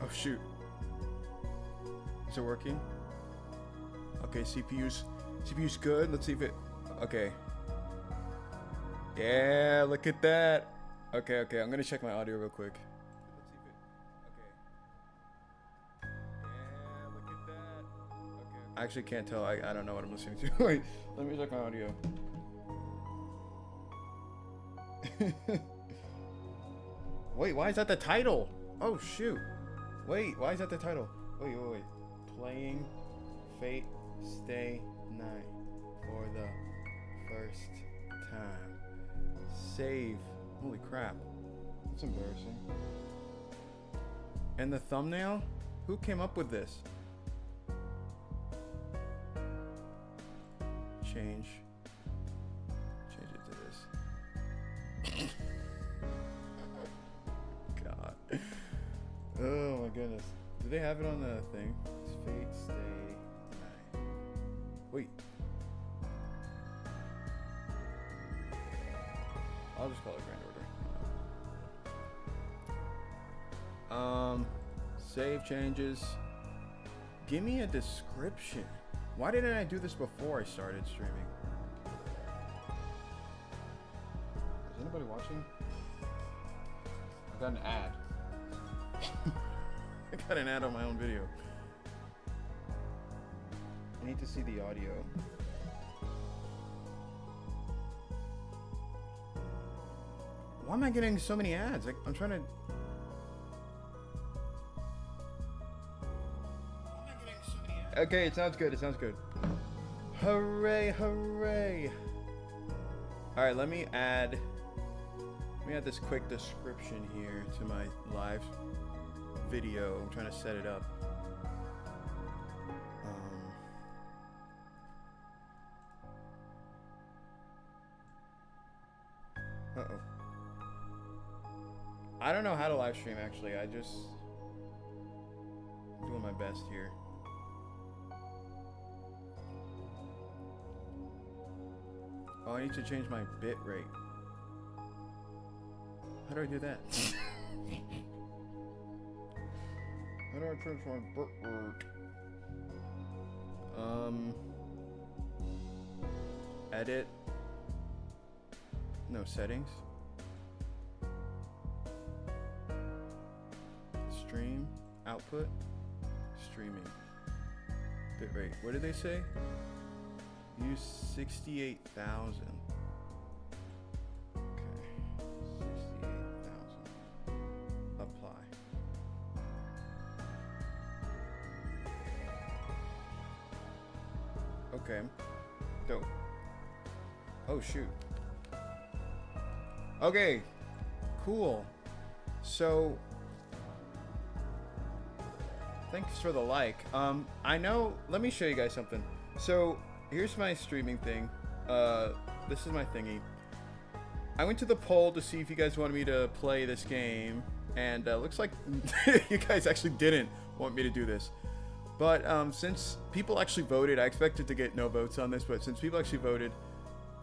Oh shoot. Is it working? Okay, CPU's good. Let's see if it. Okay. Yeah, look at that. Okay, I'm gonna check my audio real quick. Let's see if it. Okay. Yeah, look at that. Okay. I actually can't tell. I don't know what I'm listening to. Wait, let me check my audio. Wait, why is that the title? Oh shoot. Wait, why is that the title? Wait. Playing Fate Stay Night for the first time. Save. Holy crap. That's embarrassing. And the thumbnail? Who came up with this? Change it to this. God. Oh my goodness. Do they have it on the thing? It's Fate Stay Night. Wait. I'll just call it Grand Order. Save changes. Give me a description. Why didn't I do this before I started streaming? Is anybody watching? I got an ad. I got an ad on my own video. I need to see the audio. Why am I getting so many ads? I'm trying to... Okay, it sounds good. Hooray. Alright, let me add this quick description here to my live video. I'm trying to set it up. Uh-oh. I don't know how to live stream actually. I'm doing my best here. Oh, I need to change my bit rate. How do I do that? How do I change my bit rate? Edit. No, settings. Stream. Output. Streaming. Bit rate. What did they say? Use 68,000. Okay. 68,000. Apply. Okay. Dope. Oh shoot. Okay. Cool. So thanks for the like. I know, let me show you guys something. So here's my streaming thing. This is my thingy. I went to the poll to see if you guys wanted me to play this game, and looks like you guys actually didn't want me to do this. But since people actually voted, I expected to get no votes on this, but since people actually voted,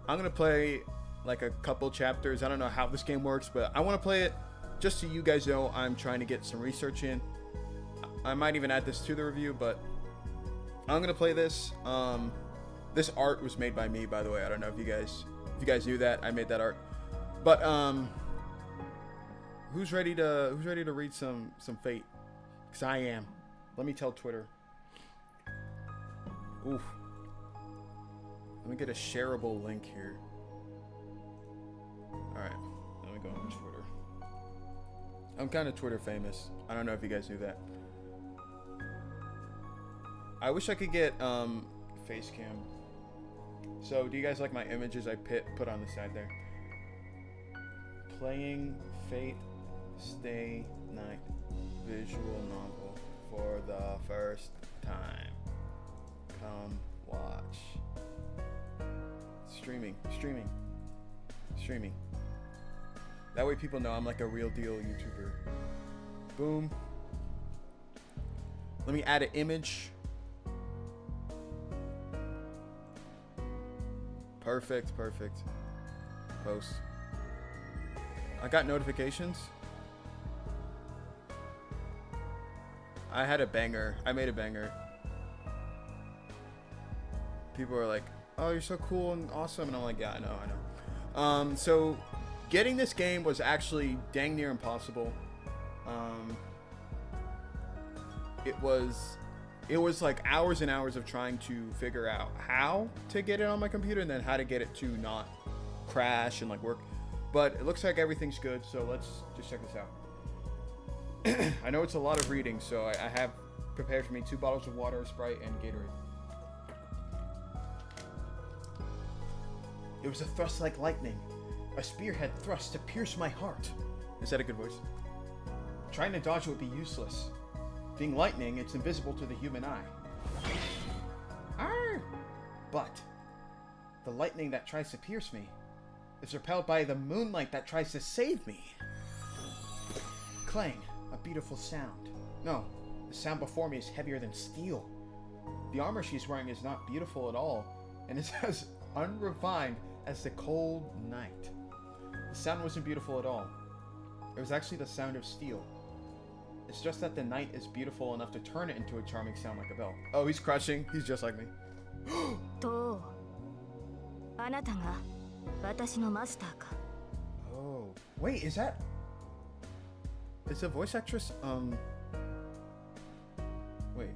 I'm gonna play like a couple chapters. I don't know how this game works, but I want to play it just so you guys know I'm trying to get some research in. I might even add this to the review, but I'm gonna play this. This art was made by me, by the way. I don't know if you guys knew that. I made that art. But who's ready to read some Fate? Cause I am. Let me tell Twitter. Oof. Let me get a shareable link here. All right. Let me go on Twitter. I'm kind of Twitter famous. I don't know if you guys knew that. I wish I could get face cam. So, do you guys like my images I put on the side there? Playing Fate Stay Night visual novel for the first time. Come watch. Streaming. That way people know I'm like a real deal YouTuber. Boom. Let me add an image. Perfect. Post. I got notifications. I had a banger. I made a banger. People are like, "Oh, you're so cool and awesome," and I'm like, "Yeah, I know." So getting this game was actually dang near impossible. It was like hours and hours of trying to figure out how to get it on my computer and then how to get it to not crash and like work. But it looks like everything's good, so let's just check this out. I know it's a lot of reading, so I have prepared for me 2 bottles of water, Sprite, and Gatorade. It was a thrust like lightning. A spearhead thrust to pierce my heart. Is that a good voice? Trying to dodge it would be useless. Being lightning, it's invisible to the human eye. Arr! But the lightning that tries to pierce me is repelled by the moonlight that tries to save me. Clang, a beautiful sound. No, the sound before me is heavier than steel. The armor she's wearing is not beautiful at all, and is as unrefined as the cold night. The sound wasn't beautiful at all. It was actually the sound of steel. It's just that the night is beautiful enough to turn it into a charming sound like a bell. Oh, he's crushing. He's just like me. Oh. Wait, is that... Is the voice actress, Wait.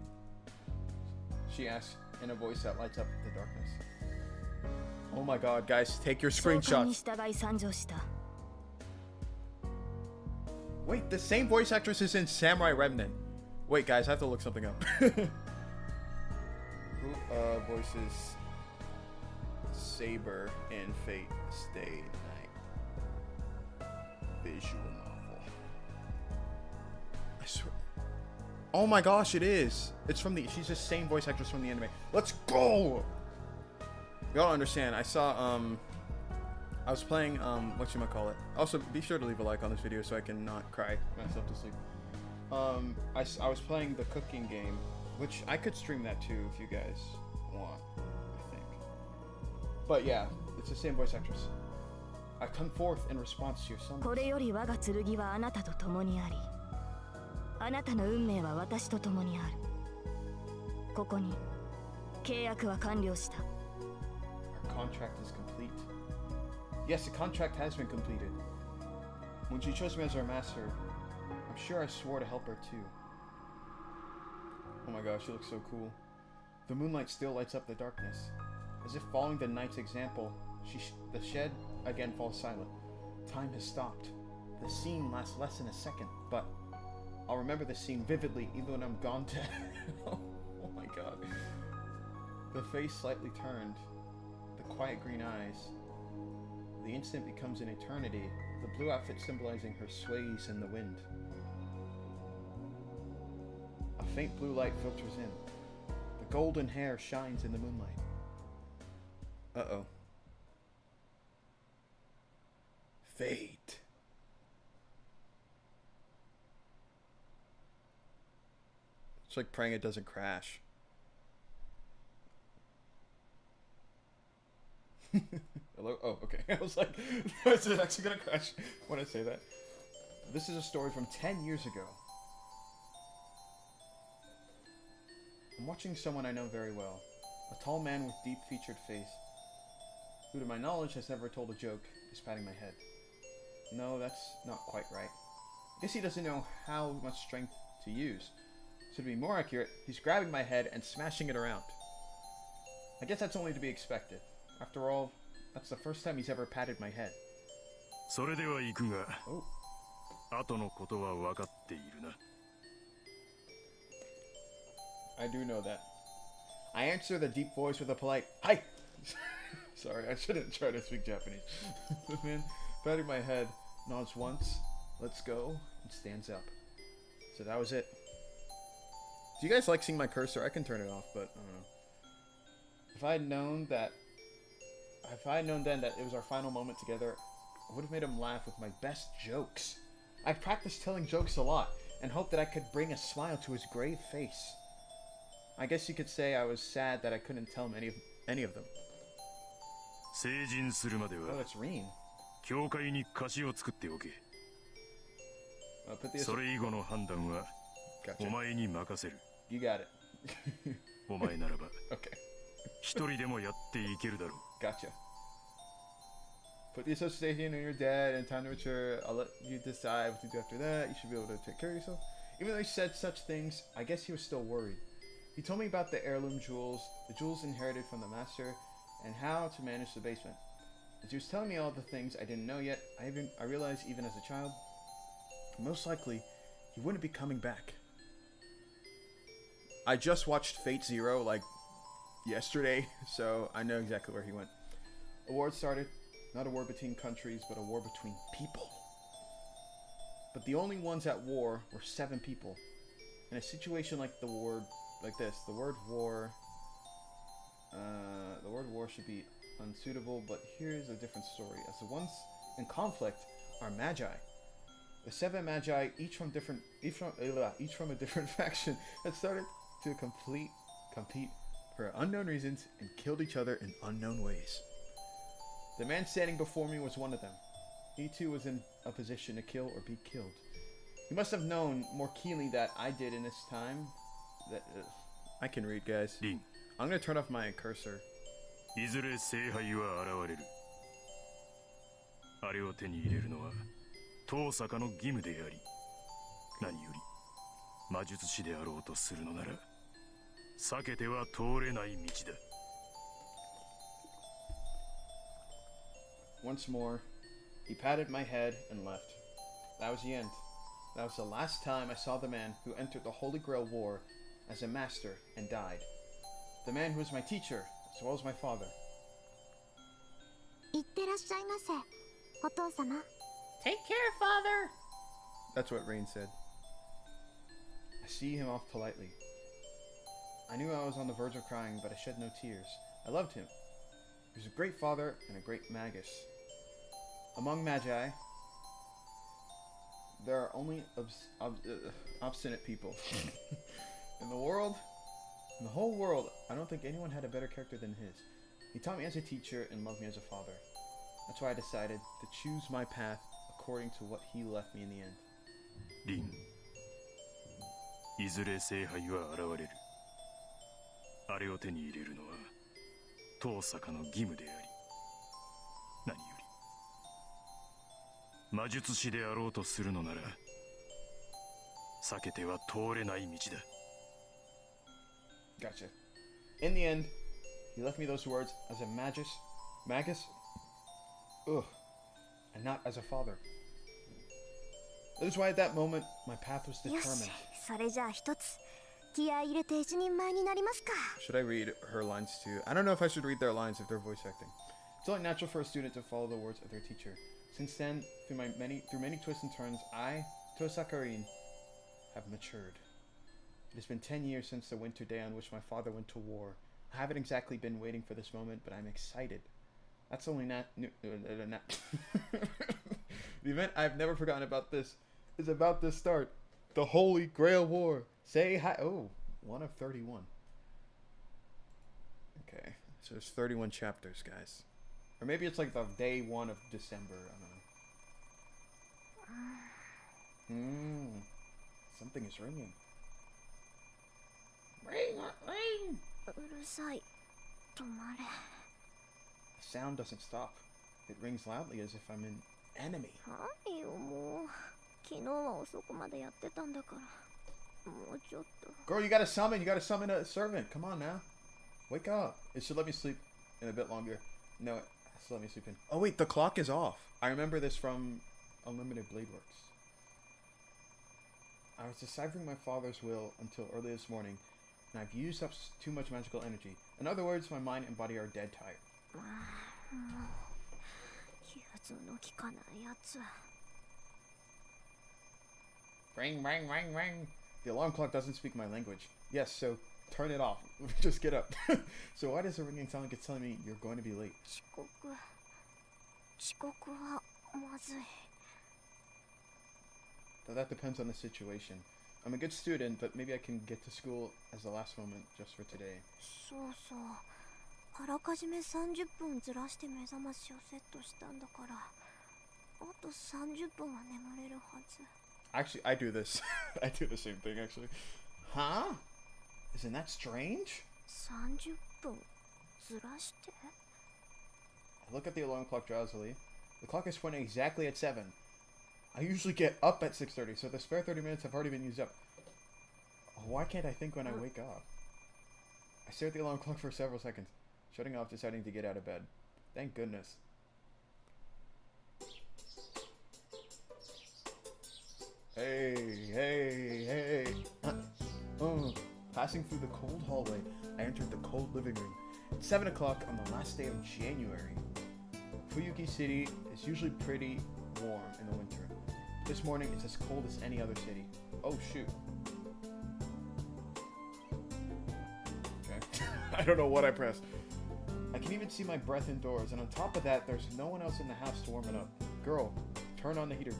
She asks in a voice that lights up the darkness. Oh my god, guys, take your screenshots. Wait, the same voice actress is in Samurai Remnant. Wait, guys, I have to look something up. Who voices Saber in Fate Stay Night visual novel? I swear. Oh my gosh, it is. It's from the. She's the same voice actress from the anime. Let's go. Y'all understand? I saw I was playing, whatchamacallit. Also, be sure to leave a like on this video so I can not cry myself to sleep. I was playing the cooking game, which I could stream that too if you guys want, I think. But yeah, it's the same voice actress. I come forth in response to your summons. Our contract is complete. Yes, the contract has been completed. When she chose me as our master, I'm sure I swore to help her too. Oh my gosh, she looks so cool. The moonlight still lights up the darkness. As if following the knight's example, the shed again falls silent. Time has stopped. The scene lasts less than a second, but I'll remember the scene vividly even when I'm gone to hell. Oh my god. The face slightly turned, the quiet green eyes. The instant becomes an eternity, the blue outfit symbolizing her sways in the wind. A faint blue light filters in. The golden hair shines in the moonlight. Uh-oh. Fate. It's like praying it doesn't crash. Hello? Oh, okay. I was like, is it actually gonna crash when I say that? This is a story from 10 years ago. I'm watching someone I know very well. A tall man with deep-featured face, who to my knowledge has never told a joke, is patting my head. No, that's not quite right. I guess he doesn't know how much strength to use. So to be more accurate, he's grabbing my head and smashing it around. I guess that's only to be expected. After all, that's the first time he's ever patted my head. Oh. I do know that. I answer the deep voice with a polite, "Hi!" Sorry, I shouldn't try to speak Japanese. The man patting my head nods once, lets go, and stands up. So that was it. Do you guys like seeing my cursor? I can turn it off, but I don't know. If I had known then that it was our final moment together, I would have made him laugh with my best jokes. I've practiced telling jokes a lot, and hoped that I could bring a smile to his grave face. I guess you could say I was sad that I couldn't tell him any of them. Oh, that's Rin. I'll put Gotcha. お前に任せる。 You got it. お前ならば Okay. 一人でもやっていけるだろう。 Gotcha. Put the association in your dad and time to mature. I'll let you decide what to do after that. You should be able to take care of yourself. Even though he said such things, I guess he was still worried. He told me about the heirloom jewels, the jewels inherited from the master, and how to manage the basement. As he was telling me all the things I didn't know yet, I realized even as a child, most likely, he wouldn't be coming back. I just watched Fate Zero, like, yesterday, so I know exactly where he went. A war had started. Not a war between countries, but a war between people. But the only ones at war were 7 people. In a situation like the word war should be unsuitable, but here's a different story. As the ones in conflict are magi. The 7 magi, each from a different faction, had started to compete for unknown reasons and killed each other in unknown ways. The man standing before me was one of them. He too was in a position to kill or be killed. He must have known more keenly that I did in this time. That I can read, guys. Rin. I'm gonna turn off my cursor. いずれ聖杯は現れる。あれを手に入れるのは遠坂の義務であり、何より魔術師であろうとするのなら避けては通れない道だ。Once more, he patted my head and left. That was the end. That was the last time I saw the man who entered the Holy Grail War as a master and died. The man who was my teacher, as well as my father. いってらっしゃいませ、お父様。Take care, father! That's what Rin said. I see him off politely. I knew I was on the verge of crying, but I shed no tears. I loved him. He was a great father and a great magus. Among magi, there are only obstinate people. In the whole world, I don't think anyone had a better character than his. He taught me as a teacher and loved me as a father. That's why I decided to choose my path according to what he left me in the end. リン、いずれ聖杯は現れる。あれを手に入れるのは遠坂の義務であり、何より魔術師であろうとするのなら避けては通れない道だ。 Gotcha. In the end, he left me those words as a magus, and not as a father. That is why at that moment, my path was よし、 determined. それじゃあ一つ気合い入れて一人前になりますか。 Should I read her lines too? I don't know if I should read their lines if they're voice acting. It's only natural for a student to follow the words of their teacher. Since then, through many twists and turns, I, Tohsaka Rin, have matured. It has been 10 years since the winter day on which my father went to war. I haven't exactly been waiting for this moment, but I'm excited. That's only not... The event I've never forgotten about this is about to start. The Holy Grail War. Say hi... Oh, 1 of 31. Okay, so there's 31 chapters, guys. Or maybe it's like the day 1 of December. I don't know. Something is ringing. Ring, ring! うるさい。止まれ。 The sound doesn't stop. It rings loudly as if I'm an enemy. はいよ、もう。昨日は遅くまでやってたんだから。もうちょっと。 Girl, you gotta summon a servant. Come on now. Wake up. It should let me sleep in a bit longer. No, it has to let me sleep in. Oh wait, the clock is off. I remember this from Unlimited Blade Works. I was deciphering my father's will until early this morning, and I've used up too much magical energy. In other words, my mind and body are dead tired. もう融通の利かないやつ。 Ring, ring, ring, ring. The alarm clock doesn't speak my language. Yes, so turn it off. Just get up. So why does the ringing sound like it's telling me you're going to be late? 遅刻はまずい。 Though that depends on the situation. I'm a good student, but maybe I can get to school as the last moment just for today. そうそう。あらかじめ30分ずらして目覚ましをセットしたんだから、あと30分は眠れるはず。Actually, I do this. I do the same thing, actually. Huh? Isn't that strange? 30分ずらして I look at the alarm clock drowsily. The clock is pointing exactly at 7. I usually get up at 6:30, so the spare 30 minutes have already been used up. Why can't I think when I wake up? I stare at the alarm clock for several seconds, shutting off, deciding to get out of bed. Thank goodness. Hey. Passing through the cold hallway, I entered the cold living room. It's 7 o'clock on the last day of January. Fuyuki City is usually pretty warm in the winter. This morning, it's as cold as any other city. Oh, shoot. Okay. I don't know what I pressed. I can even see my breath indoors, and on top of that, there's no one else in the house to warm it up. Girl, turn on the heater.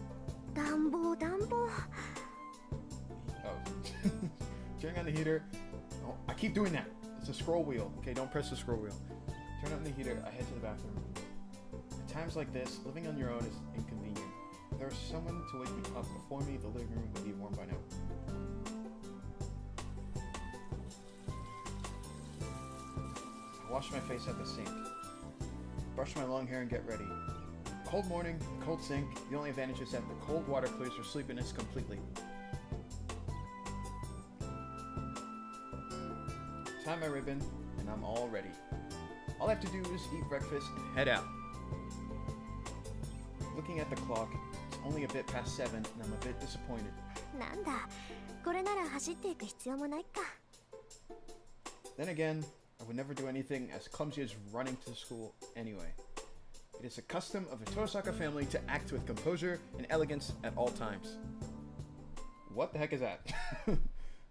暖房暖房 Oh. Turning on the heater. Oh, I keep doing that. It's a scroll wheel. Okay, don't press the scroll wheel. Turn on the heater. I head to the bathroom. At times like this, living on your own is inconvenient. If there was someone to wake me up before me, the living room would be warm by now. I wash my face at the sink. Brush my long hair and get ready. Cold morning, cold sink. The only advantage is that the cold water clears your sleepiness completely. Tie my ribbon, and I'm all ready. All I have to do is eat breakfast and head out. Looking at the clock, it's only a bit past 7, and I'm a bit disappointed. なんだこれなら走っていく必要もないか Then again, I would never do anything as clumsy as running to school anyway. It is a custom of the Tohsaka family to act with composure and elegance at all times. What the heck is that?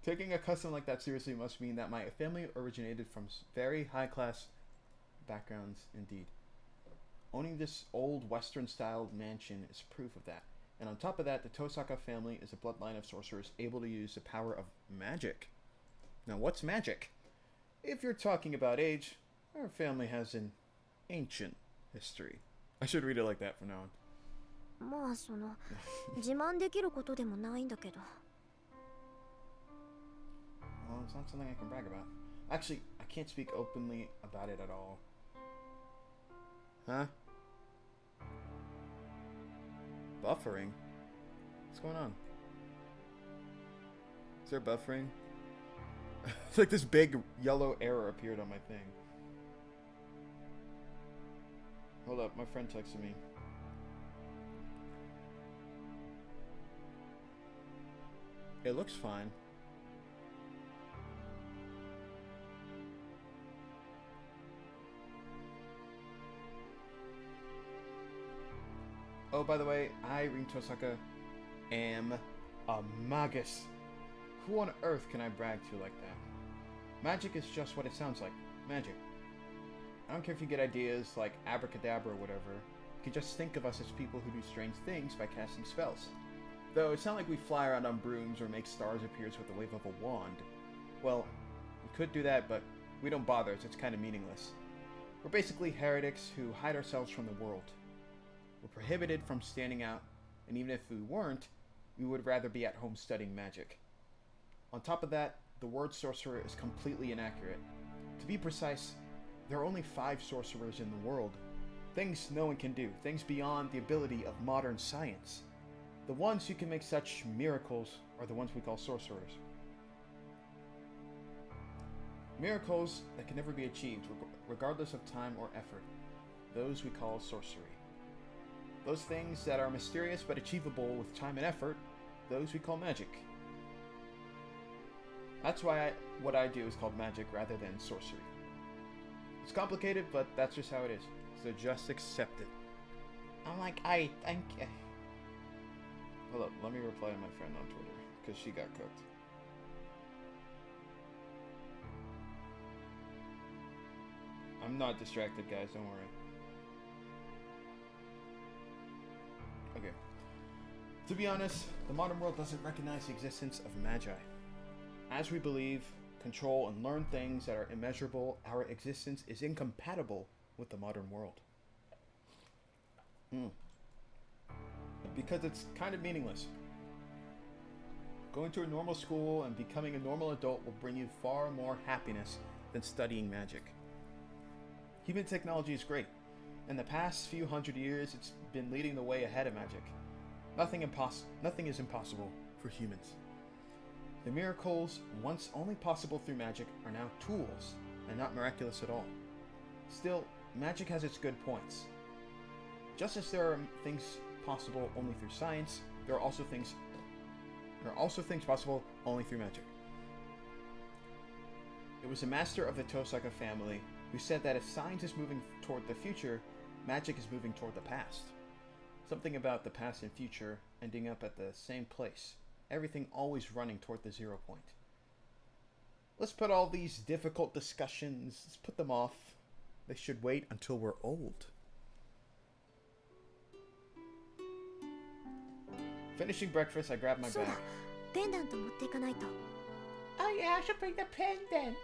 Taking a custom like that seriously must mean that my family originated from very high-class backgrounds indeed. Owning this old Western-styled mansion is proof of that. And on top of that, the Tohsaka family is a bloodline of sorcerers able to use the power of magic. Now, what's magic? If you're talking about age, our family has an ancient history. I should read it like that from now on. まあその自慢できることでもないんだけど Well, it's not something I can brag about. Actually, I can't speak openly about it at all. Huh? Buffering? What's going on? Is there buffering? It's like this big yellow error appeared on my thing. Hold up, my friend texted me. It looks fine. Oh, by the way, I, Rin Tohsaka, am a magus. Who on earth can I brag to like that? Magic is just what it sounds like. Magic. I don't care if you get ideas like abracadabra or whatever. You can just think of us as people who do strange things by casting spells. Though it's not like we fly around on brooms or make stars appear with the wave of a wand. Well, we could do that, but we don't bother, so it's kind of meaningless. We're basically heretics who hide ourselves from the world. We're prohibited from standing out, and even if we weren't, we would rather be at home studying magic. On top of that, the word sorcerer is completely inaccurate. To be precise, there are only 5 sorcerers in the world. Things no one can do, things beyond the ability of modern science. The ones who can make such miracles are the ones we call sorcerers. Miracles that can never be achieved, regardless of time or effort. Those we call sorcery. Those things that are mysterious but achievable with time and effort, those we call magic. That's why what I do is called magic rather than sorcery. It's complicated, but that's just how it is. So just accept it. I'm like, I thank you. Hold up, let me reply to my friend on Twitter, because she got cooked. I'm not distracted, guys, don't worry. Okay. To be honest, the modern world doesn't recognize the existence of magi. As we believe, control, and learn things that are immeasurable, our existence is incompatible with the modern world. Because it's kind of meaningless. Going to a normal school and becoming a normal adult will bring you far more happiness than studying magic. Human technology is great. In the past few hundred years, it's been leading the way ahead of magic. Nothing is impossible for humans. The miracles, once only possible through magic, are now tools, and not miraculous at all. Still, magic has its good points. Just as there are things possible only through science, there are also things possible only through magic. It was a master of the Tohsaka family who said that if science is moving toward the future, magic is moving toward the past. Something about the past and future ending up at the same place. Everything always running toward the 0 point. Let's put all these difficult discussions, let's put them off. They should wait until we're old. Finishing breakfast, I grabbed my bag. ペンダント持っていかないと。 Oh yeah, I should bring the pendant.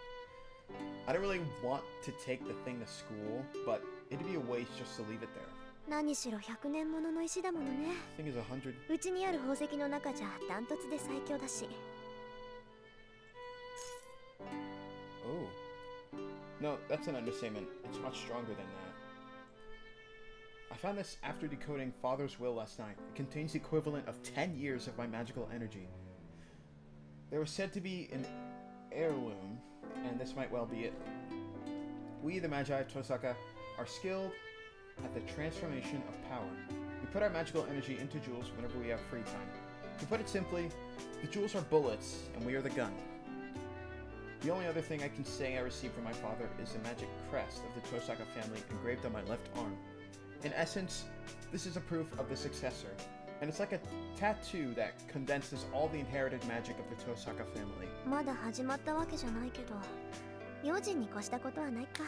I don't really want to take the thing to school, but it'd be a waste just to leave it there. 何しろ100年ものの石だものね。 Thing is 100. うちにある宝石の中じゃダントツで最強だし。 Oh. No, that's an understatement. It's much stronger than that. I found this after decoding Father's will last night. It contains the equivalent of 10 years of my magical energy. There was said to be an heirloom, and this might well be it. We, the Magi of Tohsaka, are skilled at the transformation of power. We put our magical energy into jewels whenever we have free time. To put it simply, the jewels are bullets, and we are the gun. The only other thing I can say I received from my father is the magic crest of the Tohsaka family engraved on my left arm. In essence, this is a proof of the successor, and it's like a tattoo that condenses all the inherited magic of the Tohsaka family. まだ始まったわけじゃないけど、用心に越したことはないか。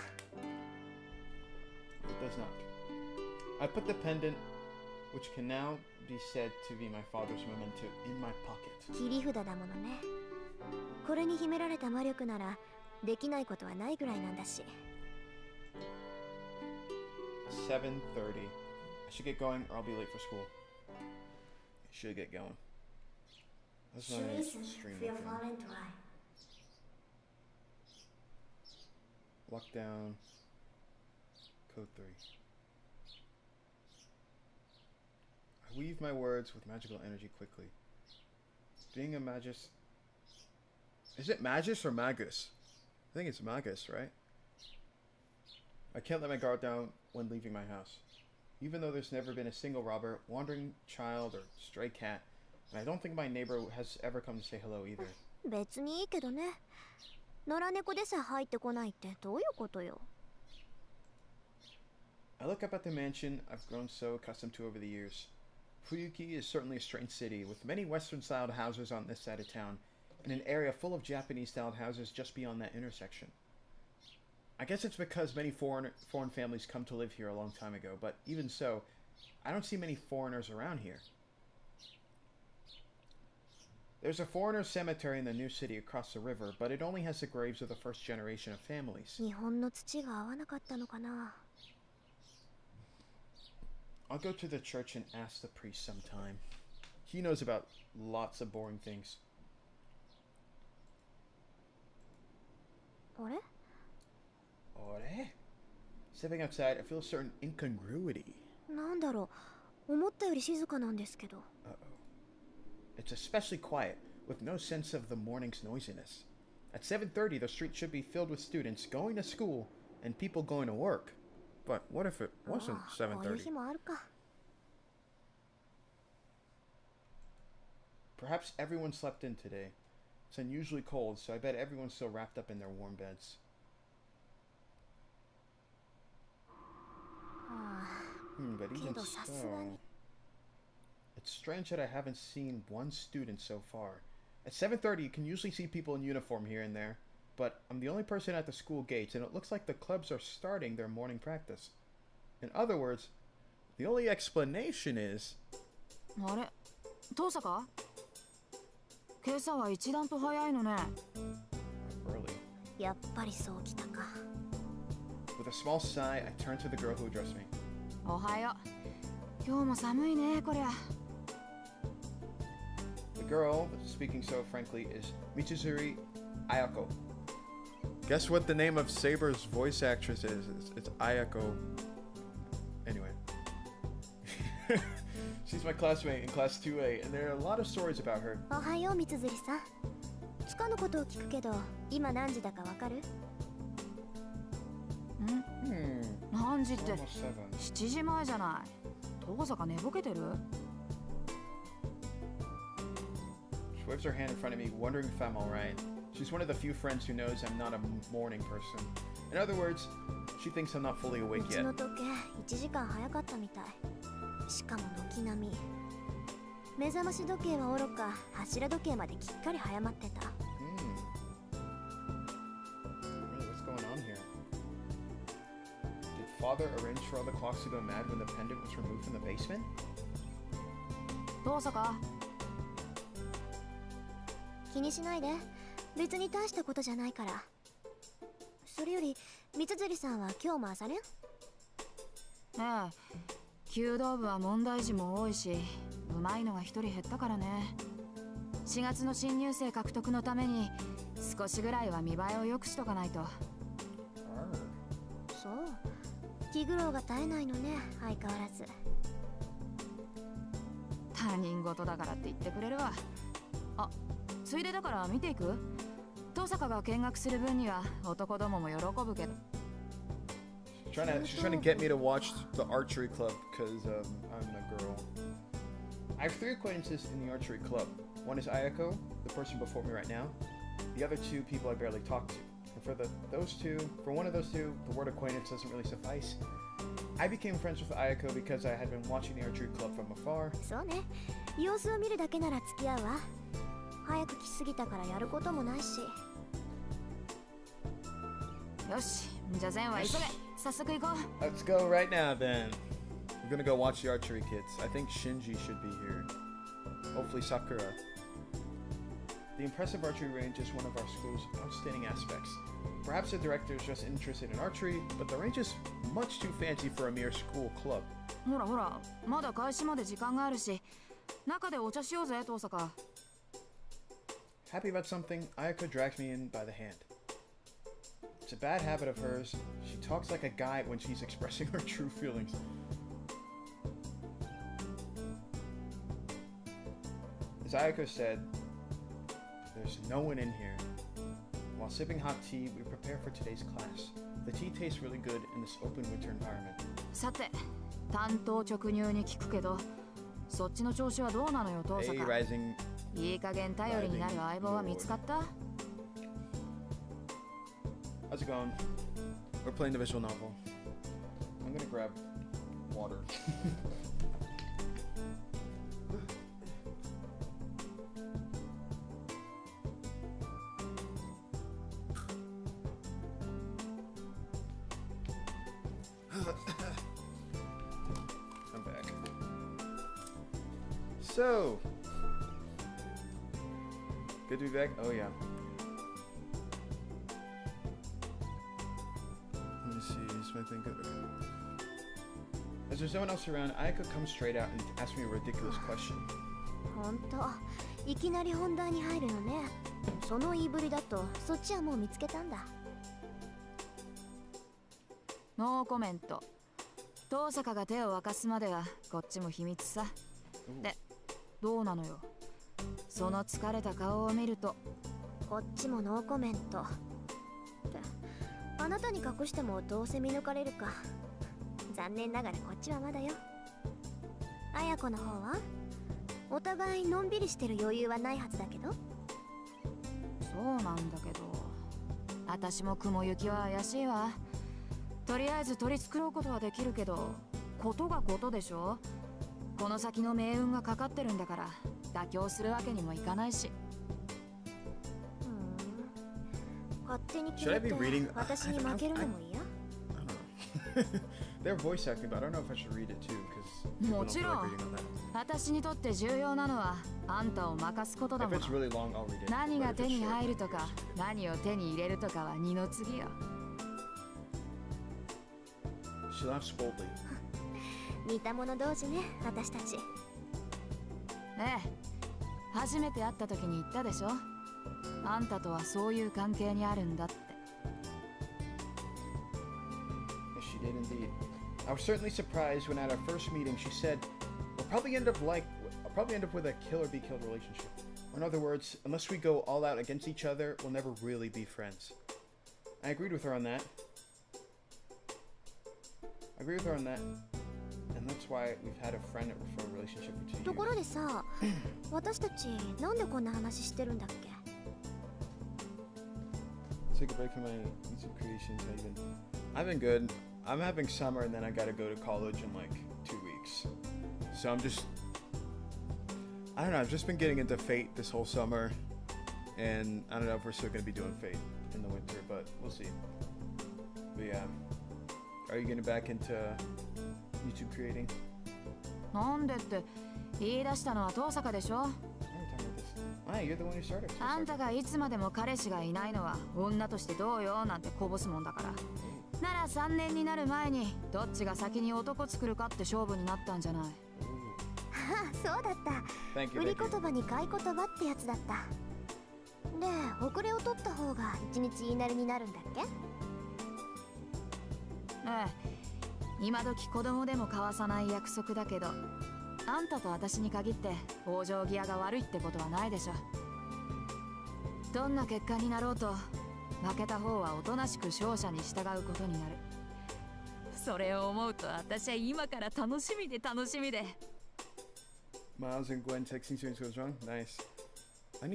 It does not. I put the pendant, which can now be said to be my father's memento, in my pocket. 切り札だものね。これに秘められた魔力ならできないことはないぐらいなんだし。 7:30. I should get going or I'll be late for school. I should get going. That's my stream thing. Lockdown. Code 3. I weave my words with magical energy quickly. Being a magus... Is it magus or magus? I think it's magus, right? I can't let my guard down when leaving my house. Even though there's never been a single robber, wandering child, or stray cat, and I don't think my neighbor has ever come to say hello either. 別にいいけどね。野良猫でさえ入ってこないってどういうことよ。 I look up at the mansion I've grown so accustomed to over the years. Fuyuki is certainly a strange city, with many Western-styled houses on this side of town, and an area full of Japanese-styled houses just beyond that intersection. I guess it's because many foreign families come to live here a long time ago, but even so, I don't see many foreigners around here. There's a foreigner cemetery in the new city across the river, but it only has the graves of the first generation of families. 日本の土が合わなかったのかな。 I'll go to the church and ask the priest sometime. He knows about lots of boring things. あれ？ Stepping outside, I feel a certain incongruity. なんだろう。思ったより静かなんですけど。Uh-oh. It's especially quiet, with no sense of the morning's noisiness. At 7:30, the street should be filled with students going to school and people going to work. But what if it wasn't 7:30? こういう日もあるか。 Perhaps everyone slept in today. It's unusually cold, so I bet everyone's still wrapped up in their warm beds. But even so, it's strange that I haven't seen one student so far. At 7:30, you can usually see people in uniform here and there, but I'm the only person at the school gates, and it looks like the clubs are starting their morning practice. In other words, the only explanation is... あれ、トーサカ？今朝は一段と早いのね。Early. やっぱりそうきたか。 With a small sigh, I turned to the girl who addressed me. おはよう。今日も寒いね、こりゃ。The girl, speaking so frankly, is Mitsuzuri Ayako. Guess what the name of Saber's voice actress is? It's Ayako. Anyway. She's my classmate in class 2A, and there are a lot of stories about her. おはよう、みつづりさん。つかのことを聞くけど、今何時だかわかる？何時って Almost 7. 7時前じゃない。遠坂寝ぼけてる？ She waves her hand in front of me, wondering if I'm alright. She's one of the few friends who knows I'm not a morning person. In other words, she thinks I'm not fully う awake ち yet. の時計1時間早かったみたい。しかも軒並み。目覚まし時計はおろか、柱時計まできっかり早まってた。Really, what's going on here? Did father arrange for all the clocks to go mad when the pendant was removed from the basement? 遠坂、気にしないで。別に大したことじゃないから。それより、みつづりさんは今日も朝練？ええ、弓道部は問題児も多いし、上手いのが一人減ったからね。4月の新入生獲得のために少しぐらいは見栄えを良くしとかないと。そう。気苦労が絶えないのね、相変わらず。他人事だからって言ってくれるわ。あ、ついでだから見ていく？遠坂が見学する分には男どもも喜ぶけど。She's trying to get me to watch the archery club because I'm a girl. I have 3 acquaintances in the archery club. One is Ayako, the person before me right now. The other 2 people I barely talk to. And for one of those two, the word acquaintance doesn't really suffice. I became friends with Ayako because I had been watching the archery club from afar. そうね。様子を見るだけなら付き合うわ。早く来すぎたからやることもないし。よし、じゃあ全は急げ。早速行こう。 Let's go right now then. We're gonna go watch the archery kids. I think Shinji should be here. Hopefully Sakura. The impressive archery range is one of our school's outstanding aspects. Perhaps the director is just interested in archery, but the range is much too fancy for a mere school club. ほらほら、まだ開始まで時間があるし、中でお茶しようぜ、遠坂。Happy about something, Ayako drags me in by the hand. It's a bad habit of hers. She talks like a guy when she's expressing her true feelings. As Ayako said, there's no one in here. While sipping hot tea, we prepare for today's class. The tea tastes really good in this open winter environment. さて、担当直入に聞くけど、そっちの調子はどうなのよ、遠坂。 Hey, rising. いい加減頼りになる相棒は見つかった？ How's it going? We're playing the visual novel. I'm gonna grab water. I'm back. So, good to be back. Oh yeah. Let me see. Is my thing good? Okay. As there's no one else around, Ayako comes straight out and asks me a ridiculous question. ほんと、いきなり本題に入るのね。その言いぶりだと、そっちはもう見つけたんだ。ノーコメント。遠坂が手を沸かすまではこっちも秘密さ。で、どうなのよ。その疲れた顔を見ると、こっちもノーコメント。あなたに隠してもどうせ見抜かれるか。残念ながらこっちはまだよ。綾子の方はお互いのんびりしてる余裕はないはずだけど。そうなんだけど、私も雲行きは怪しいわ。とりあえず取り繕うことはできるけど、ことがことでしょ。この先の命運がかかってるんだから妥協するわけにもいかないし。勝手に決めて私に負けるのも嫌？ They're voice acting, but I don't know if I should read it too, because もちろん私にとって重要なのはあんたを任すことだも if の。 it's really long, I'll read it. 何が But if 手 it's に short, 入るとか何を手に入れるとかは二の次よ。 She laughs boldly. 似た者同士ね、私たち。ええ、初めて会った時に言ったでしょ。あんたとはそういう関係にあるんだって。 Yes, she did indeed. I was certainly surprised when at our first meeting she said, "We'll probably end up with a kill or be killed relationship." Or in other words, unless we go all out against each other, we'll never really be friends. I agreed with her on that. And that's why we've had a friend for a relationship for 2 years. ところでさ、私たちなんでこんな話してるんだっけ？ Take a break from my YouTube creations. I've been good. I'm having summer and then I gotta go to college in like 2 weeks. So I don't know, I've just been getting into Fate this whole summer. And I don't know if we're still gonna be doing Fate in the winter, but we'll see. But yeah. Are you getting back into YouTube creating? なんでって言い出したのは遠坂でしょ。Ah, you're the one who started. あんたがいつまでも彼氏がいないのは女としてどうよなんてこぼすもんだから。なら3年になる前にどっちが先に男作るかって勝負になったんじゃない。ああ、そうだった。売り言葉に買い言葉ってやつだった。で、遅れを取った方が一日言いなりになるんだっけ？ええ、今時子供でも交わさない約束だけど、あんたと私に限って往生際が悪いってことはないでしょ。どんな結果になろうと負けた方はおとなしく勝者に従うことになる。それを思うと私は今から楽しみで。Miles and Gwen texting students goes wrong? Nice. I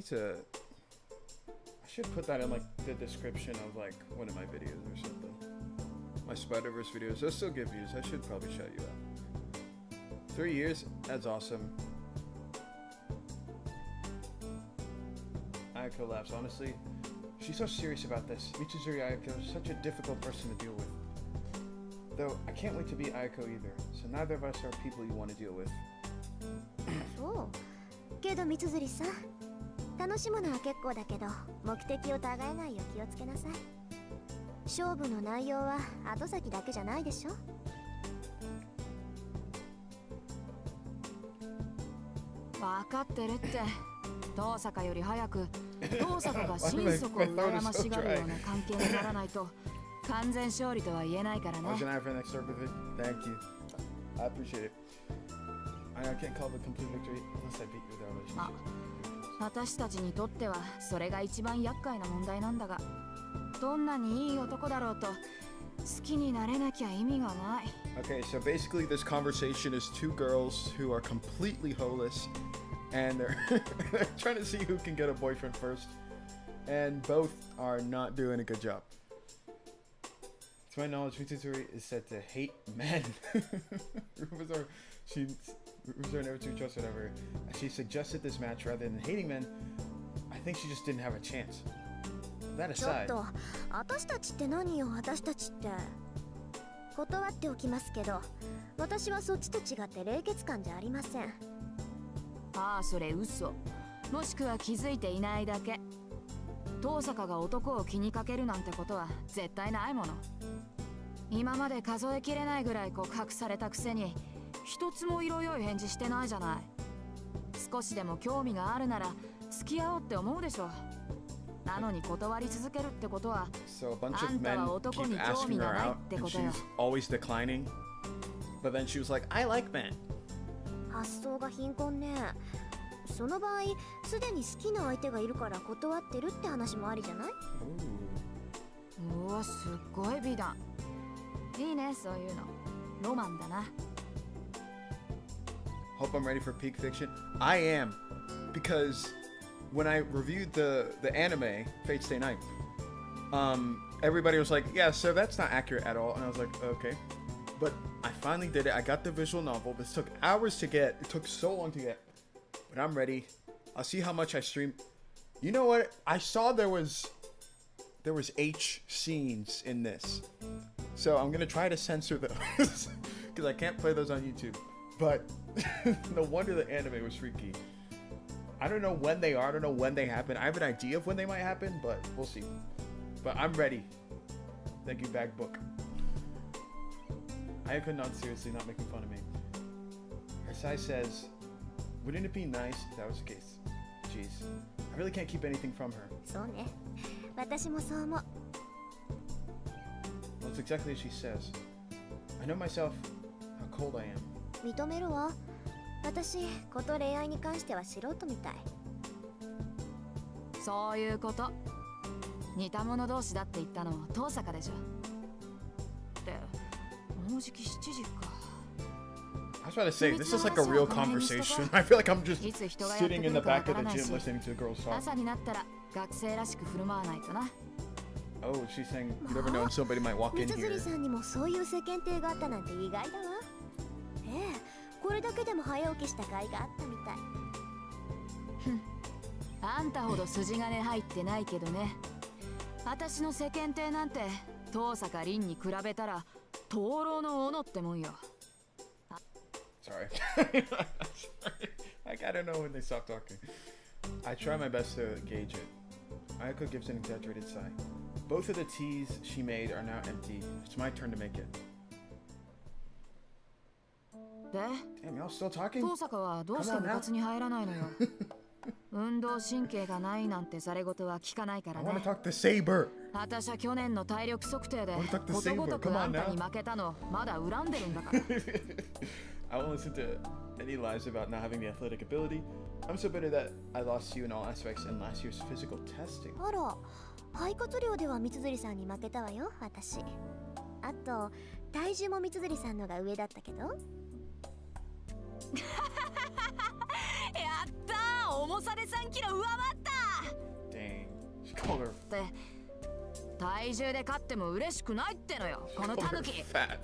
should put that in like the description of like one of my videos or something. My Spider-Verse videos, they'll still give views. I should probably shout you out. 3 years? That's awesome. Ayako laughs. Honestly, she's so serious about this. Mitsuzuri Ayako is such a difficult person to deal with. Though, I can't wait to be Ayako either. So neither of us are people you want to deal with. そう。けど三辻さん、楽しむのは結構だけど、目的を互えないよう気をつけなさい。勝負の内容は後先だけじゃないでしょ。分かってるって。遠坂より早く遠坂が心底羨ましがるような関係にならないと完全勝利とは言えないからね。Thank you. I appreciate it. I can't call it a complete victory unless I beat you with our relationship. ま、私たちにとってはそれが一番厄介な問題なんだが、どんなにいい男だろうと好きになれなきゃ意味がない。 Okay, so basically this conversation is two girls who are completely holeless and they're trying to see who can get a boyfriend first, and both are not doing a good job. To my knowledge, Mitsuzuri is said to hate men. Rumors are never too trusted ever. She suggested this match rather than hating men. I think she just didn't have a chance. That ちょっ aside, と、私たちって何よ、私たちって。断っておきますけど、私はそっちと違って冷血感じゃありません。ああ、それ嘘。もしくは気づいていないだけ。遠坂が男を気にかけるなんてことは絶対ないもの。今まで数えきれないぐらい告白されたくせに一つも色良い返事してないじゃない。少しでも興味があるなら付き合おうって思うでしょ。なのに断り続けるってことは、 so a bunch of men keep asking her out, and she's always declining. But then she was like, "I like men." 発想が貧困ね。その場合、すでに好きな相手がいるから断ってるって話もありじゃない？うわ、すっごい美談。いいね、そういうの。ロマンだな。 Hope I'm ready for peak fiction. I am, because when I reviewed the anime Fate Stay Night, everybody was like, "Yeah, so that's not accurate at all," and I was like, "Okay," but I finally did it. I got the visual novel. This took hours to get. It took so long to get, but I'm ready. I'll see how much I stream. You know what? I saw there was H scenes in this, so I'm gonna try to censor those because I can't play those on YouTube. But no wonder the anime was freaky. I don't know when they are. I don't know when they happen. I have an idea of when they might happen, but we'll see. But I'm ready. Thank you, Bag Book. I could not seriously not making fun of me. Hersai says, "Wouldn't it be nice if that was the case?" Jeez, I really can't keep anything from her. そうね。私もそう思う。Well, it's exactly as she says. I know myself, how cold I am. 認めるわ。私、こと恋愛に関しては素人みたい。そういうこと。似た者同士だって言ったの遠坂でしょ。ってもうじき7時か。I was about to say, this is like a real conversation. I feel like I'm just sitting in the back of the gym listening to the girls talk. 朝になったら学生らしく振る舞わないとな。Oh, she's saying you never know when somebody might walk in 三 here. 辻さんにもそういう世間体があったなんて意外だわ。ええ、これだけでも早起きした甲斐があったみたい。あんたほど筋金入ってないけどね。私の世間体なんて遠坂凛に比べたら灯籠の斧ってもんよ。Sorry. Like, I don't know when they stop talking. I try my best to gauge it. Ayako gives an exaggerated sigh. Both of the teas she made are now empty. It's my turn to make it. で、 Damn, y'all still talking? 遠坂はどうして部活に入らないのよ。運動神経がないなんてざれ言は聞かないから I want ね。 to talk to Saber. 私は去年の体力測定で I wanna talk to ことごと Saber. く Come あ on んた now. に負けたのまだ恨んでるんだから。I won't listen to any lies about not having the athletic ability. I'm so bitter that I lost you in all aspects in last year's physical testing. あら、肺活量では三辻さんに負けたわよ、私。あと、体重も三辻さんのが上だったけど。やったー、重さで3キロ上回った Dang. She called her って体重で勝っても嬉しくないってのよ、この called her タヌキ。 fat.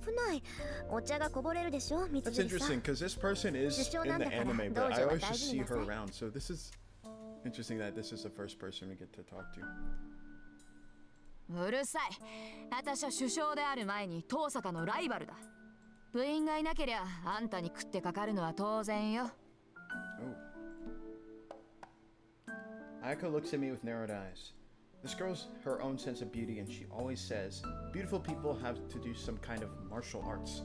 危ない。お茶がこぼれるでしょ、三 That's 辻さ interesting ん。 because this person is in the anime, but I always just see her around. So this is interesting that this is the first person we get to talk to. うるさい。私は首相である前に遠坂のライバルだ。部員がいなけりゃあんたに食ってかかるのは当然よ。Oh. Ayako looks at me with narrowed eyes. This girl's her own sense of beauty, and she always says, beautiful people have to do some kind of martial arts.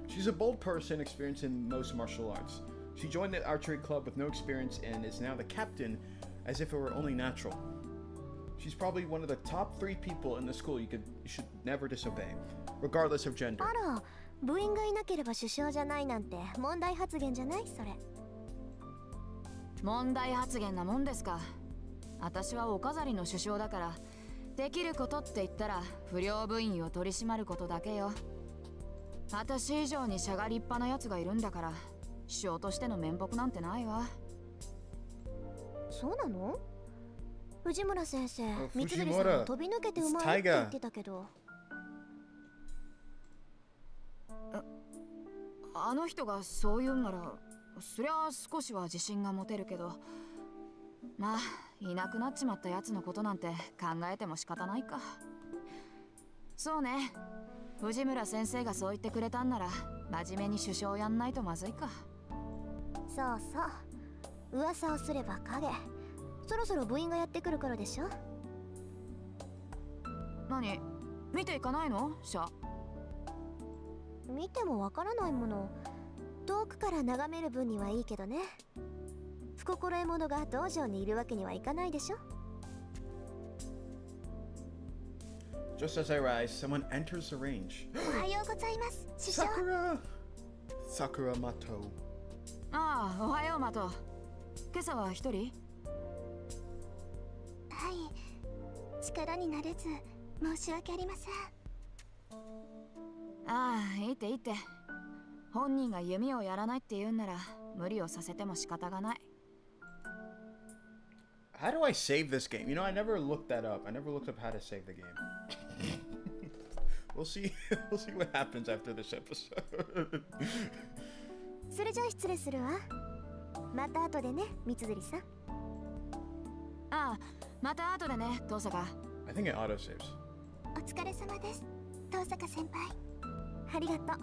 She's a bold person experienced in most martial arts. She joined the archery club with no experience and is now the captain as if it were only natural. She's probably one of the top 3 people in the school you should never disobey, regardless of gender. あら、部員がいなければ首相じゃないなんて問題発言じゃないそれ。問題発言なもんですか。私はお飾りの首相だから、できることって言ったら不良部員を取り締まることだけよ。私以上にしゃが立派なやつがいるんだから、首相としての面目なんてないわ。そうなの？藤村先生、あ三辻さん藤村飛び抜けてうまいって言ってたけど。あの人がそう言うんなら、そりゃ少しは自信が持てるけど、まあいなくなっちまったやつのことなんて考えても仕方ないか。そうね、藤村先生がそう言ってくれたんなら真面目に首相やんないとまずいか。そうそう、噂をすれば影。そろそろ部員がやってくる頃でしょ。何、見ていかないの？シャ。見てもわからないもの。遠くから眺める分にはいいけどね。不心得者が道場にいるわけにはいかないでしょ。Just as I rise, someone enters the range. おはようございます、師匠。 Sakura Matou. ああ、おはようマト。今朝は一人？はい、力になれず申し訳ありません。ああ、いいっていいって。本人が弓をやらないって言うんなら無理をさせても仕方がない。How do I save this game? You know, I never looked that up. I never looked up how to save the game. We'll see. We'll see what happens after this episode. それじゃあ失礼するわ。また後でね、三辻さん。ああ、また後でね、遠坂。I think it auto saves. お疲れ様です、遠坂先輩。ありがとう。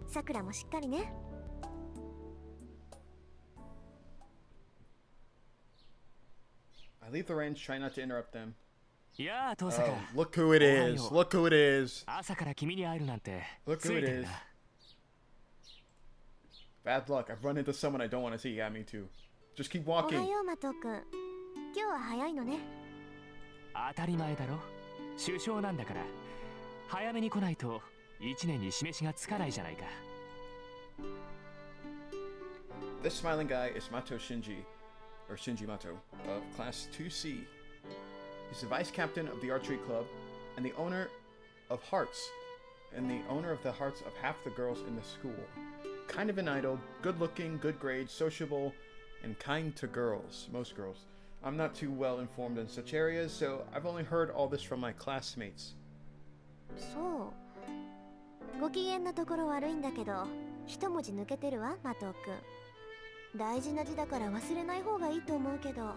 さくらもしっかりね。I leave the range, try not to interrupt them. いやあ、遠坂。 Look who it is. Look who it is. 朝から君に会えるなんて。 Look who it is. Bad luck. I've run into someone I don't want to see. Yeah, me too. Just keep おは walking. ようマト君。今日は早いのね。当たり前だろ。首相なんだから早めに来ないと1年に示しがつかないじゃないか。 This smiling guy is Matou Shinji, or Shinji Matou, of Class 2C. He's the vice captain of the archery club, and the owner of hearts, and the owner of the hearts of half the girls in the school. Kind of an idol, good-looking, good grades, sociable, and kind to girls, most girls. I'm not too well informed in such areas, so I've only heard all this from my classmates. そう。ご機嫌なところ悪いんだけど、一文字抜けてるわ、マト君。大事な字だから忘れない方がいいと思うけど。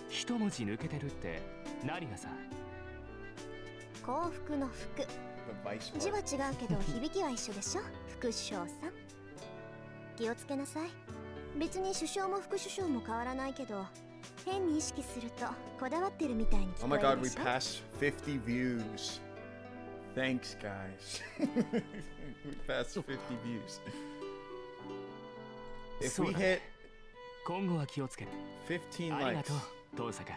一文字抜けてるって何がさ。幸福の福。 The vice 字は part. 違うけど響きは一緒でしょ。副首相さん。気をつけなさい。別に首相も副首相も変わらないけど、変に意識するとこだわってるみたいに聞 Oh こ my え god, る we でしょ。 passed 50 views. Thanks, guys. We passed 50 views. If そう we だね hit 今後は気をつける。 15ありが likes, とう、遠坂。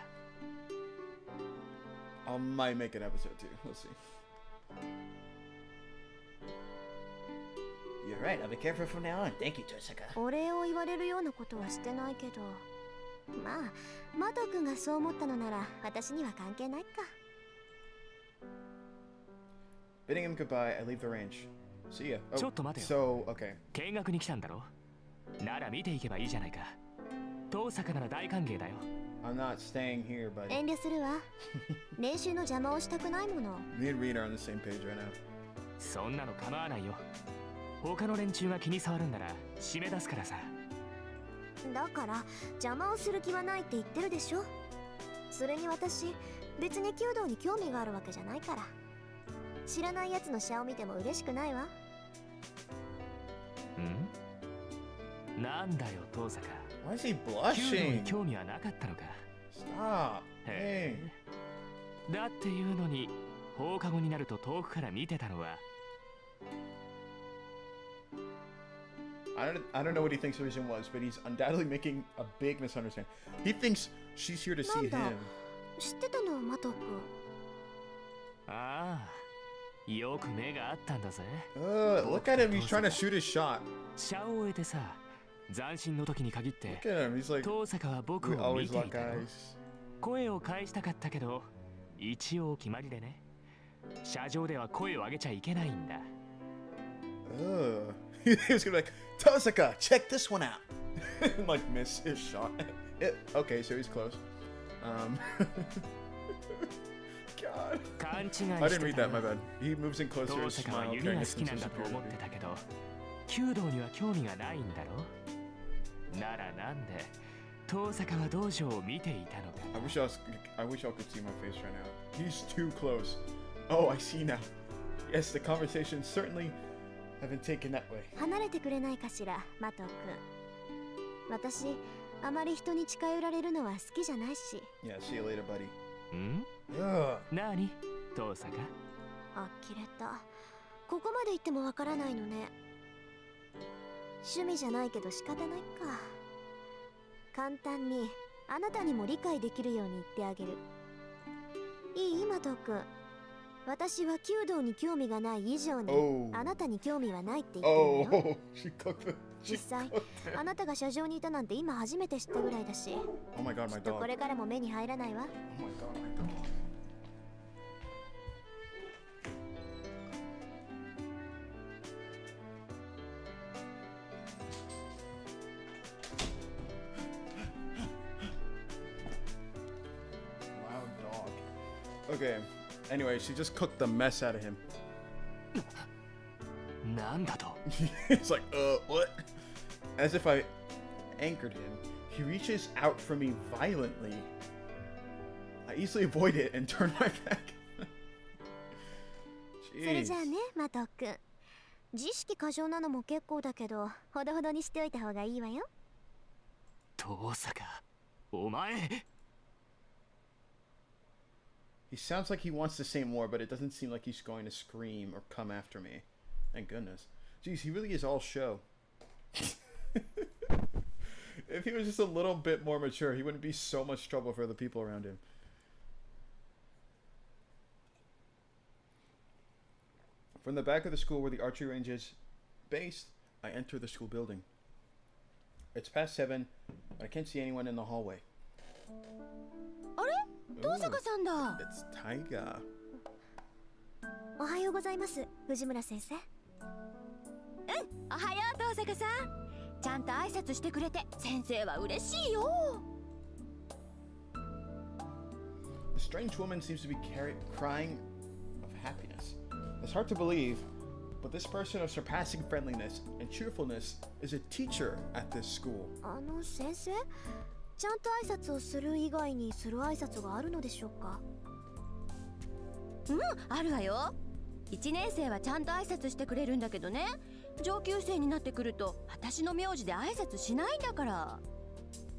I might make an episode too. We'll see. You're right. I'll be careful from now on. Thank you, Tohsaka. お礼を言われるようなことはしてないけど、まあマト君がそう思ったのなら私には関係ないか。 Bidding him goodbye, I leave the ranch. See ya. ちょ Oh, っと待て so, よ。okay. 見学に来たんだろ。なら見ていけばいいじゃないか。遠坂なら大歓迎だよ。I'm not staying here, buddy. 遠慮するわ。練習の邪魔をしたくないもの。 Me and Rin are on the same page right now. そんなの構わないよ。他の連中が気に障るんなら締め出すからさ。だから邪魔をする気はないって言ってるでしょ。それに私別に弓道に興味があるわけじゃないから。知らないやつのシャを見ても嬉しくないわ。ん？なんだよ、遠坂。 Why is he 弓道に blushing? 興味はなかったのか。 Stop. へ Hey. え。だっていうのに放課後になると遠くから見てたのは。 I don't know what he thinks the reason was, but he's undoubtedly making a big misunderstanding. He thinks she's here to see なんだ him. 知ってたのマト君。ああ、よく目があったんだぜ。 Look at him. He's trying to shoot his shot. 射を終えてさ、斬新の時に限って Look at him. He's like, 遠坂は僕 we を見 always てい lock たよ。 eyes. 声を返したかったけど、一応決まりでね。射場では声を上げちゃいけないんだ。He was gonna be like, Tohsaka, check this one out. And, like, miss his shot. Okay, so he's close. God. 勘違いして I た didn't read that, よ my bad. He moves in closer 遠 and 坂は smiles, 弓 carrying が a 好き sense なん of だと思っ superiority. てたけど、弓道には興味がないんだろ。ならなんで遠坂は道場を見ていたのか。 I wish y'all could see my face right now. He's too close. Oh, I see now. Yes, the conversation certainly have been taken that way. 離れてくれないかしら、マト君。私あまり人に近寄られるのは好きじゃないし。 Yeah, see you later, buddy. ん？ Ugh. なに遠坂？あきれた。ここまで言ってもわからないのね。趣味じゃないけど仕方ないか。簡単にあなたにも理解できるように言ってあげる。いいマト君。私は弓道に興味がない以上に、 Oh. あなたに興味はないって言ってるのよ。 Oh, she cooked the. 実際あなたが車上にいたなんて今初めて知ったぐらいだし、 Oh my god, き my っと dog. これからも目に入らないわ。 Oh my god, my dog. Loud dog. Okay. Anyway, she just cooked the mess out of him. なんだと？ It's like, what? As if I anchored him, he reaches out for me violently. I easily avoid it and turn my back. それ Jeez. じゃあね、マト君。自意識過剰なのも結構だけど、ほどほどにしておいた方がいいわよ。遠坂、お前。 He sounds like he wants to say more, but it doesn't seem like he's going to scream or come after me. Thank goodness. Jeez, he really is all show. If he was just a little bit more mature, he wouldn't be so much trouble for the people around him. From the back of the school where the archery range is based, I enter the school building. It's past 7, but I can't see anyone in the hallway. あれ、東坂さんだ。 It's Taiga. おはようございます、藤村先生。おはよう東坂さん。ちゃんと挨拶してくれて先生は嬉しいよ。The strange woman seems to be crying of happiness. It's hard to believe, but this person of surpassing friendliness and cheerfulness is a teacher at this school. 先生、ちゃんと挨拶をする以外にする挨拶があるのでしょうか？あるわよ。1年生はちゃんと挨拶してくれるんだけどね、上級生になってくると私の名字で挨拶しないんだから。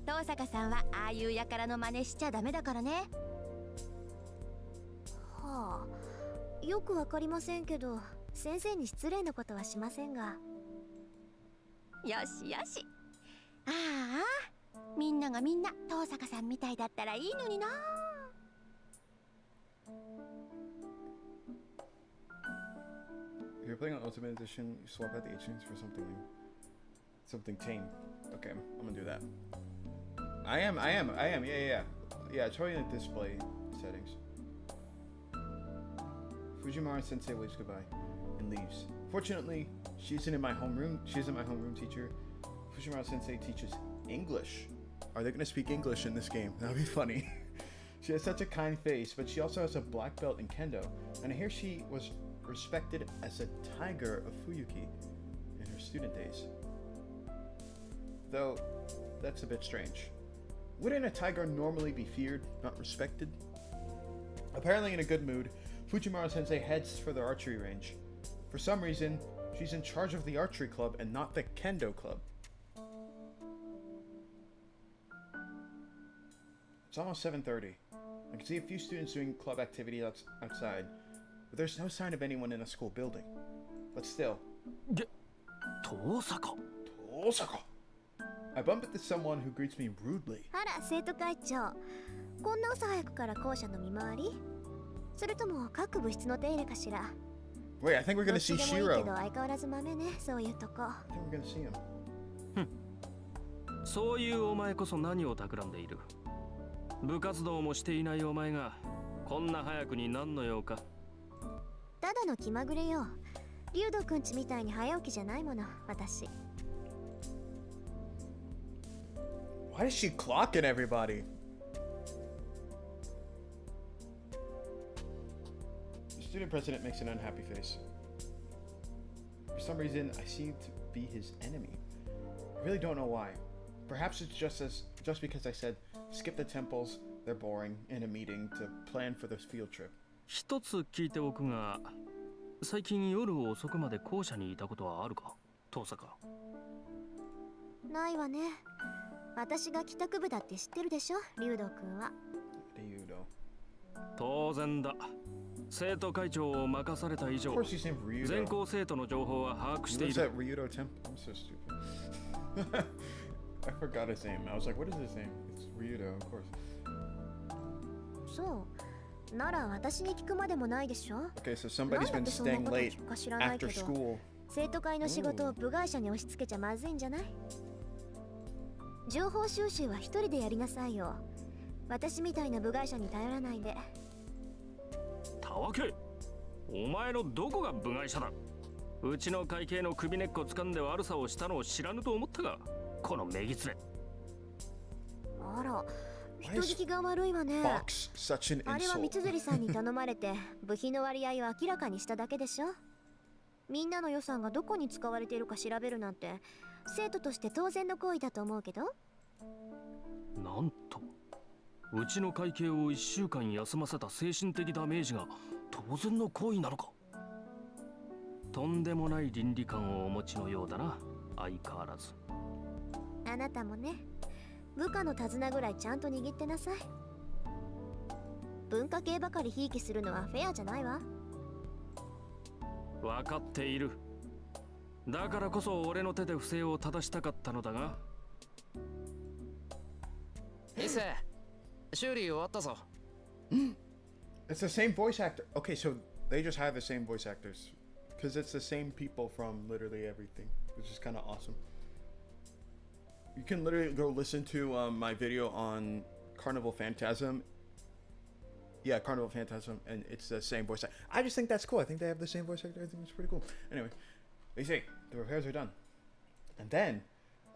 東坂さんはああいう輩の真似しちゃダメだからね。はあ、よくわかりませんけど、先生に失礼なことはしませんが。よしよし。ああ、みんながみんな東坂さんみたいだったらいいのにな。If you're playing on Ultimate Edition, you swap out the agents for something new. Something tame. Okay, I'm gonna do that. I am. Yeah. Yeah, it's probably in the display settings. Fujiwara Sensei waves goodbye and leaves. Fortunately, she isn't in my homeroom. She isn't my homeroom teacher. Fujiwara Sensei teaches English. Are they gonna speak English in this game? That'd be funny. She has such a kind face, but she also has a black belt in kendo, and I hear she was respected as a tiger of Fuyuki in her student days. Though, that's a bit strange. Wouldn't a tiger normally be feared, not respected? Apparently in a good mood, Fujiwara-sensei heads for the archery range. For some reason, she's in charge of the archery club and not the kendo club. It's almost 7:30. I can see a few students doing club activity outside, but there's no sign of anyone in a school building. But still... Tohsaka! I bump into someone who greets me rudely. あら、生徒会長。こんな朝早くから校舎の見回り？それとも各部室の手入れかしら？ Wait, I think we're gonna see どっちでもいいけ Shirou. ど相変わらず豆ね、そういうとこ。 I think we're gonna see him. そういうお前こそ何を企んでいる？部活動もしていないお前がこんな早くに何の用か？ただの気まぐれよ。竜斗くんちみたいに早起きじゃないもの、私。Why is she clocking everybody? The student president makes an unhappy face. For some reason, I seem to be his enemy. I really don't know why. Perhaps it's just because I said skip the temples, they're boring, in a meeting to plan for this field trip. 一つ聞いておくが、最近夜遅くまで校舎にいたことはあるか？登坂。ないわね。私が帰宅部だって知ってるでしょ、竜斗くんは。竜斗。当然だ。生徒会長を任された以上、全校生徒の情報は把握している。I'm so stupid. I forgot his name. I was like, what is his name? It's Ryudo, of course. そう。なら私に聞くまでもないでしょ。Okay, so somebody's been staying late after school. 生徒会の仕事を部外者に押し付けちゃまずいんじゃない？情報収集は一人でやりなさいよ。私みたいな部外者に頼らないで。たわけ、お前のどこが部外者だ？うちの会計の首根っこ掴んで悪さをしたのを知らぬと思ったが、このメギツレ。あら、人聞きが悪いわね。あれは三辻さんに頼まれて部費の割合を明らかにしただけでしょ。みんなの予算がどこに使われているか調べるなんて生徒として当然の行為だと思うけど。なんと、うちの会計を1週間休ませた精神的ダメージが当然の行為なのか？とんでもない倫理観をお持ちのようだな、相変わらず。あなたもね、部下の手綱ぐらいちゃんと握ってなさい。文化系ばかりひいきするのはフェアじゃないわ。分かっている。だからこそ俺の手で不正を正したかったのだが。伊勢、修理終わったぞ。It's the same voice actor. Okay, so they just hire the same voice actors. Because it's the same people from literally everything, which is kind of awesome. You can literally go listen to my video on Carnival Phantasm. Yeah, Carnival Phantasm, and it's the same voice actor. I just think that's cool. I think they have the same voice actor. I think it's pretty cool. Anyway, they say the repairs are done. And then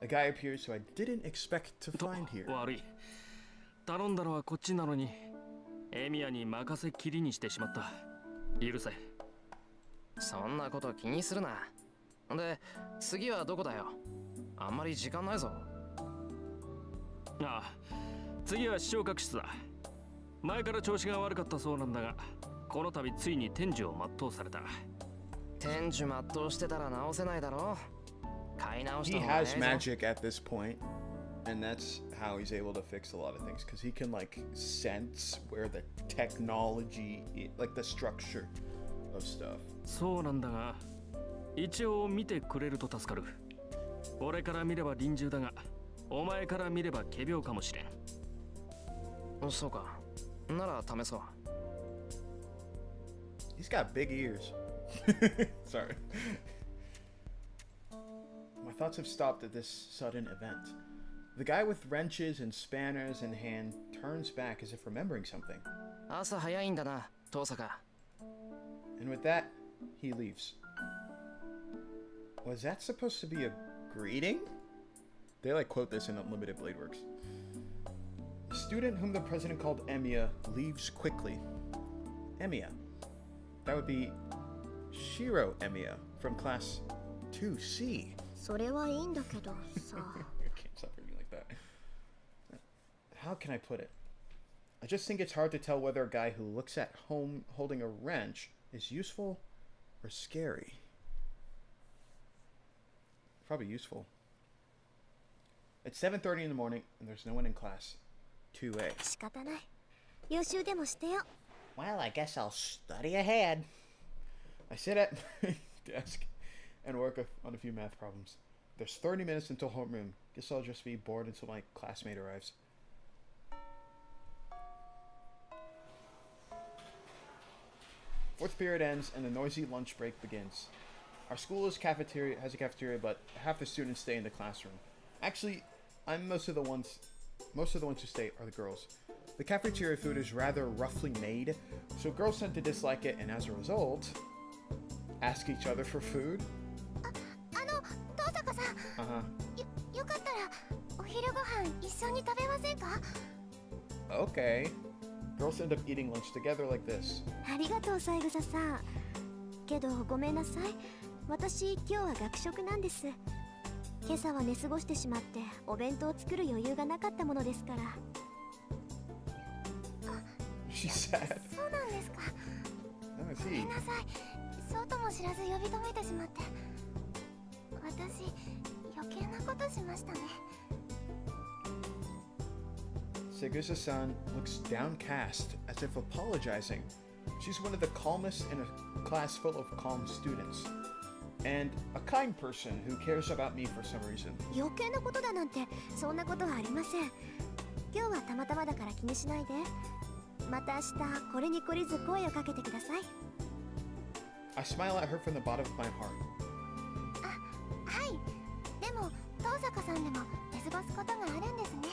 a guy appears who I didn't expect to find here. 悪い。頼んだのはこっちなのに、エミヤに任せっきりにしてしまった。許せ。そんなこと気にするな。で、次はどこだよ。あんまり時間ないぞ。ああ、次は視聴覚室だ。前から調子が悪かったそうなんだが、この度ついに天寿を全うされた。天寿全うしてたら直せないだろ。買い直した He 方がいい has ぞ。 magic at this point, and that's how he's able to fix a lot of things. Because he can like sense where the technology, like the structure of stuff. そうなんだが、一応見てくれると助かる。俺から見れば臨終だが、お前から見れば仮病かもしれん。そうか。なら試そう。He's got big ears. Sorry. My thoughts have stopped at this sudden event. The guy with wrenches and spanners in hand turns back as if remembering something. 朝早いんだな、遠坂。And with that, he leaves. Was that supposed to be a greeting? They like quote this in Unlimited Blade Works. The student whom the president called Emiya leaves quickly. Emiya. That would be Shirou Emiya from class 2C. それはいいんだけどさ。 I can't stop reading like that. How can I put it? I just think it's hard to tell whether a guy who looks at home holding a wrench is useful or scary. Probably useful. It's 7:30 in the morning and there's no one in class 2A. 仕方ない。予習でもしてよ。 Well, I guess I'll study ahead. I sit at my desk and work on a few math problems. There's 30 minutes until homeroom. Guess I'll just be bored until my classmate arrives. Fourth period ends and the noisy lunch break begins. Our school has a cafeteria, but half the students stay in the classroom. Actually, most of the ones who stay are the girls. The cafeteria food is rather roughly made, so girls tend to dislike it and as a result, ask each other for food. 遠坂さん。よかったらお昼ご飯一緒に食べませんか？ Okay. Girls end up eating lunch together like this. ありがとう、三枝さん。けどごめんなさい。私今日は学食なんです。今朝は寝過ごしてしまってお弁当を作る余裕がなかったものですから。She's sad. そうなんですか。 Oh, I ごめ see. んなさい。そうとも知らず呼び止めてしまって。私余計なことしましたね。Segusa-san looks downcast, as if apologizing. She's one of the calmest in a class full of calm students. And a kind person who cares about me for some reason. 余計なことだなんてそんなことはありません。今日はたまたまだから気にしないで。また明日これに懲りず声をかけてください。I smile at her from the bottom of my heart. はい。でも遠坂さんでも寝過ごすことがあるんですね。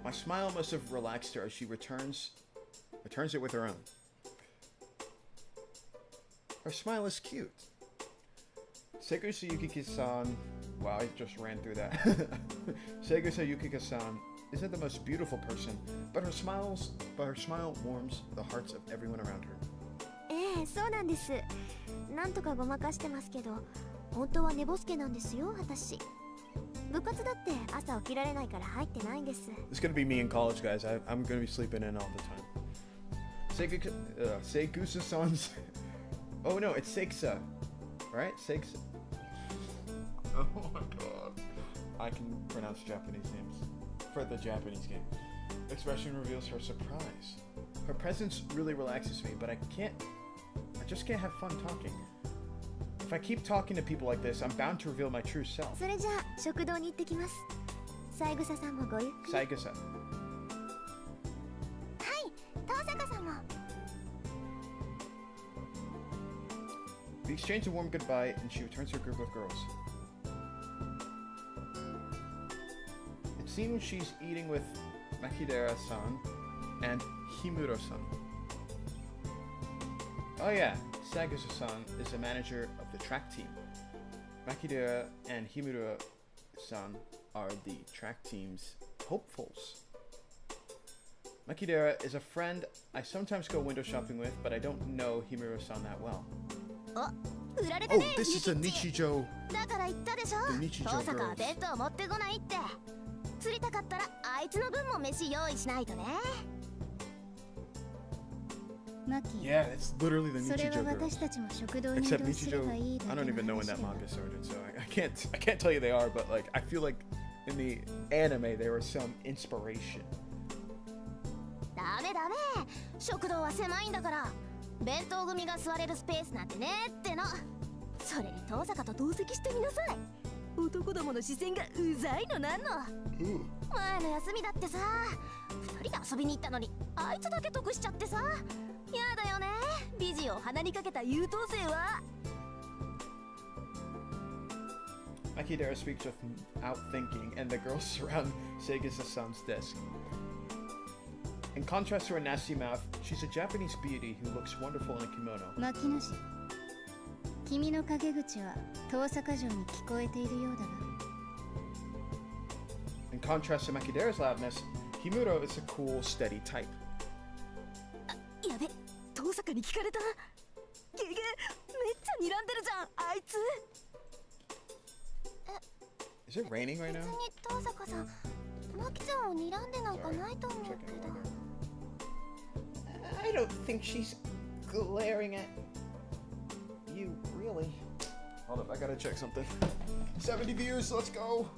My smile must have relaxed her as she returns it with her own. Her smile is cute. Segusa Yukika-san, wow, I just ran through that. Segusa Yukika-san isn't the most beautiful person, but her smile warms the hearts of everyone around her. ええ、そうなんです。なんとかごまかしてますけど、本当は寝ぼすけなんですよ、私。部活だって朝起きられないから入ってないんです。 It's gonna be me in college, guys. I'm gonna be sleeping in all the time. Segusa-san's... Oh no, it's Seixa. Right? Seixa. Oh my god. I can pronounce Japanese names for the Japanese game. Expression reveals her surprise. Her presence really relaxes me, but I just can't have fun talking. If I keep talking to people like this, I'm bound to reveal my true self. それじゃあ食堂に行ってきます。三枝さんもごゆっくり。 Saigasa. はい東坂さんも。 We exchange a warm goodbye, and she returns to her group of girls. It seems she's eating with Makidera-san and Himuro-san. Oh yeah, Saigasa-san is the manager of the track team. Makidera and Himuro-san are the track team's hopefuls. Makidera is a friend I sometimes go window shopping with, but I don't know Himuro-san that well. 売られた Oh, ね。 this is a ユキッチ Nichijou. だから言ったでしょ。 The Nichijou 東坂は girls. 弁当持ってこないって。釣りたかったらあいつの分も飯用意しないとね。マキ、 Yeah, it's literally the それは Nichijou girls. 私たちも食堂に移 Except 動すれ Nichijou, ばいいだ I け don't の even know when 話 that だわ manga started, so I can't tell you they are, but like I feel like in the anime there was some inspiration. ダメダメ。食堂は狭いんだから。弁当組が座れるスペースなんてねっての。それに東坂と同席してみなさい。男どもの視線がうざいのなんの。前の休みだってさ、二人で遊びに行ったのにあいつだけ得しちゃってさ。やだよね、美人を鼻にかけた優等生は。 Makidera speaks without thinking, and the girls surround Saigasa-san's desk. In contrast to her nasty mouth, she's a Japanese beauty who looks wonderful in a kimono. 牧野氏、君の陰口は東坂城に聞こえているようだが。 In contrast to Makidera's loudness, Himuro is a cool, steady type. やべ、東坂に聞かれた。ゲゲ、めっちゃ睨んでるじゃん、あいつ。 Is it raining right 別 now? に東坂さん、マキちゃんを睨んでなんかないと思うけど。 I don't think she's glaring at you, really. Hold up, I gotta check something. 70 views, let's go!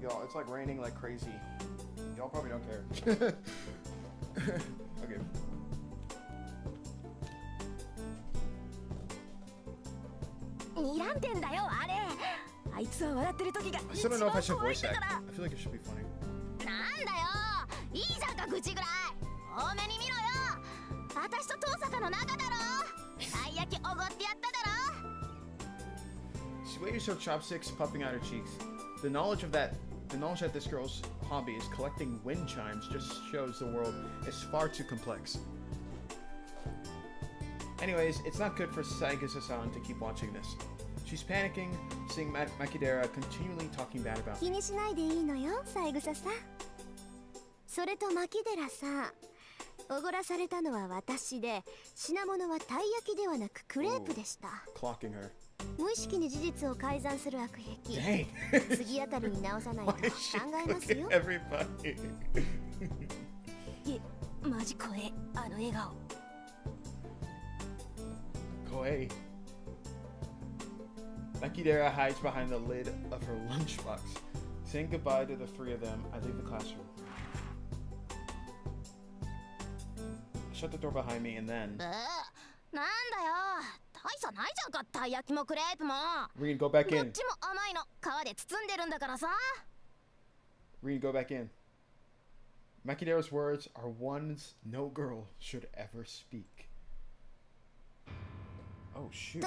Y'all, it's like raining like crazy. Y'all probably don't care. Okay. 睨んでんだよ、あれ。あいつは笑ってる時が I 一 still don't 番 know if I should 怖いん voice だ act. から。 I feel like it should be funny. なんだよ、いいじゃんか口ぐらい。多めに見ろよ。私と東坂の仲だろ。たい焼きおごってやっただろ。 She waves her chopsticks, puffing out her cheeks. The knowledge that this girl's hobby is collecting wind chimes just shows the world is far too complex. Anyways, it's not good for Saigasa-san to keep watching this. She's panicking, seeing Makidera continually talking bad about 気にしないでいいのよ、三枝さん。それと牧寺さん、おごらされたのは私で、品物はたい焼きではなくクレープでした。 clocking her. 無意識に事実を改ざんする悪癖。 Dang! 次あたりに直さないと考 Why is she えますよ looking。everybody? マジ怖え、あの笑顔。 Koei. Makidera hides behind the lid of her lunchbox. Saying goodbye to the three of them, I leave the classroom. I shut the door behind me and then... なんだよ、大差ないじゃんか、たい焼きもクレープも。 Rin, go back どっ in. ちも甘いの、皮で包んでるんだからさ。 Rin, go back in. Makidera's words are ones no girl should ever speak. Oh, shoot.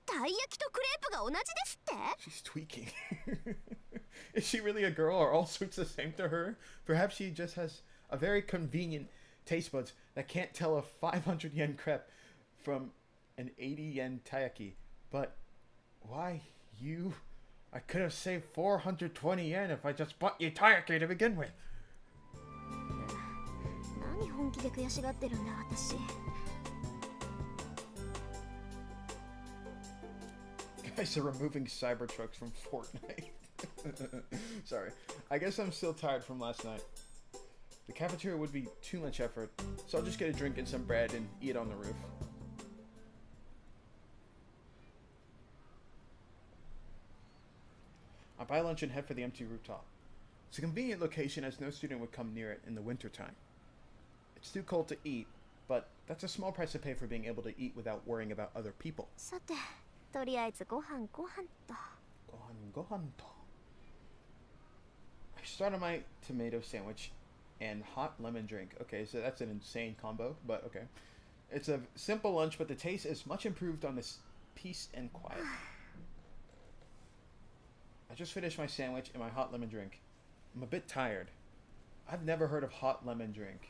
たい焼きとクレープが同じですって？ She's tweaking. Is she really a girl? Are all sweets the same to her? Perhaps she just has a very convenient taste buds that can't tell a 500 yen crepe from an 80 yen taiyaki. But why you? I could have saved 420 yen if I just bought you taiyaki to begin with. 何本気で悔しがってるんだ私。 Guys are removing cyber trucks from Fortnite. Sorry. I guess I'm still tired from last night. The cafeteria would be too much effort, so I'll just get a drink and some bread and eat on the roof. buy lunch and head for the empty rooftop. It's a convenient location as no student would come near it in the wintertime. It's too cold to eat, but that's a small price to pay for being able to eat without worrying about other people. さて、とりあえずご飯と。Gohan. I started my tomato sandwich and hot lemon drink. Okay, so that's an insane combo, but okay. It's a simple lunch, but the taste is much improved on this peace and quiet. I just finished my sandwich and my hot lemon drink. I'm a bit tired. I've never heard of hot lemon drink.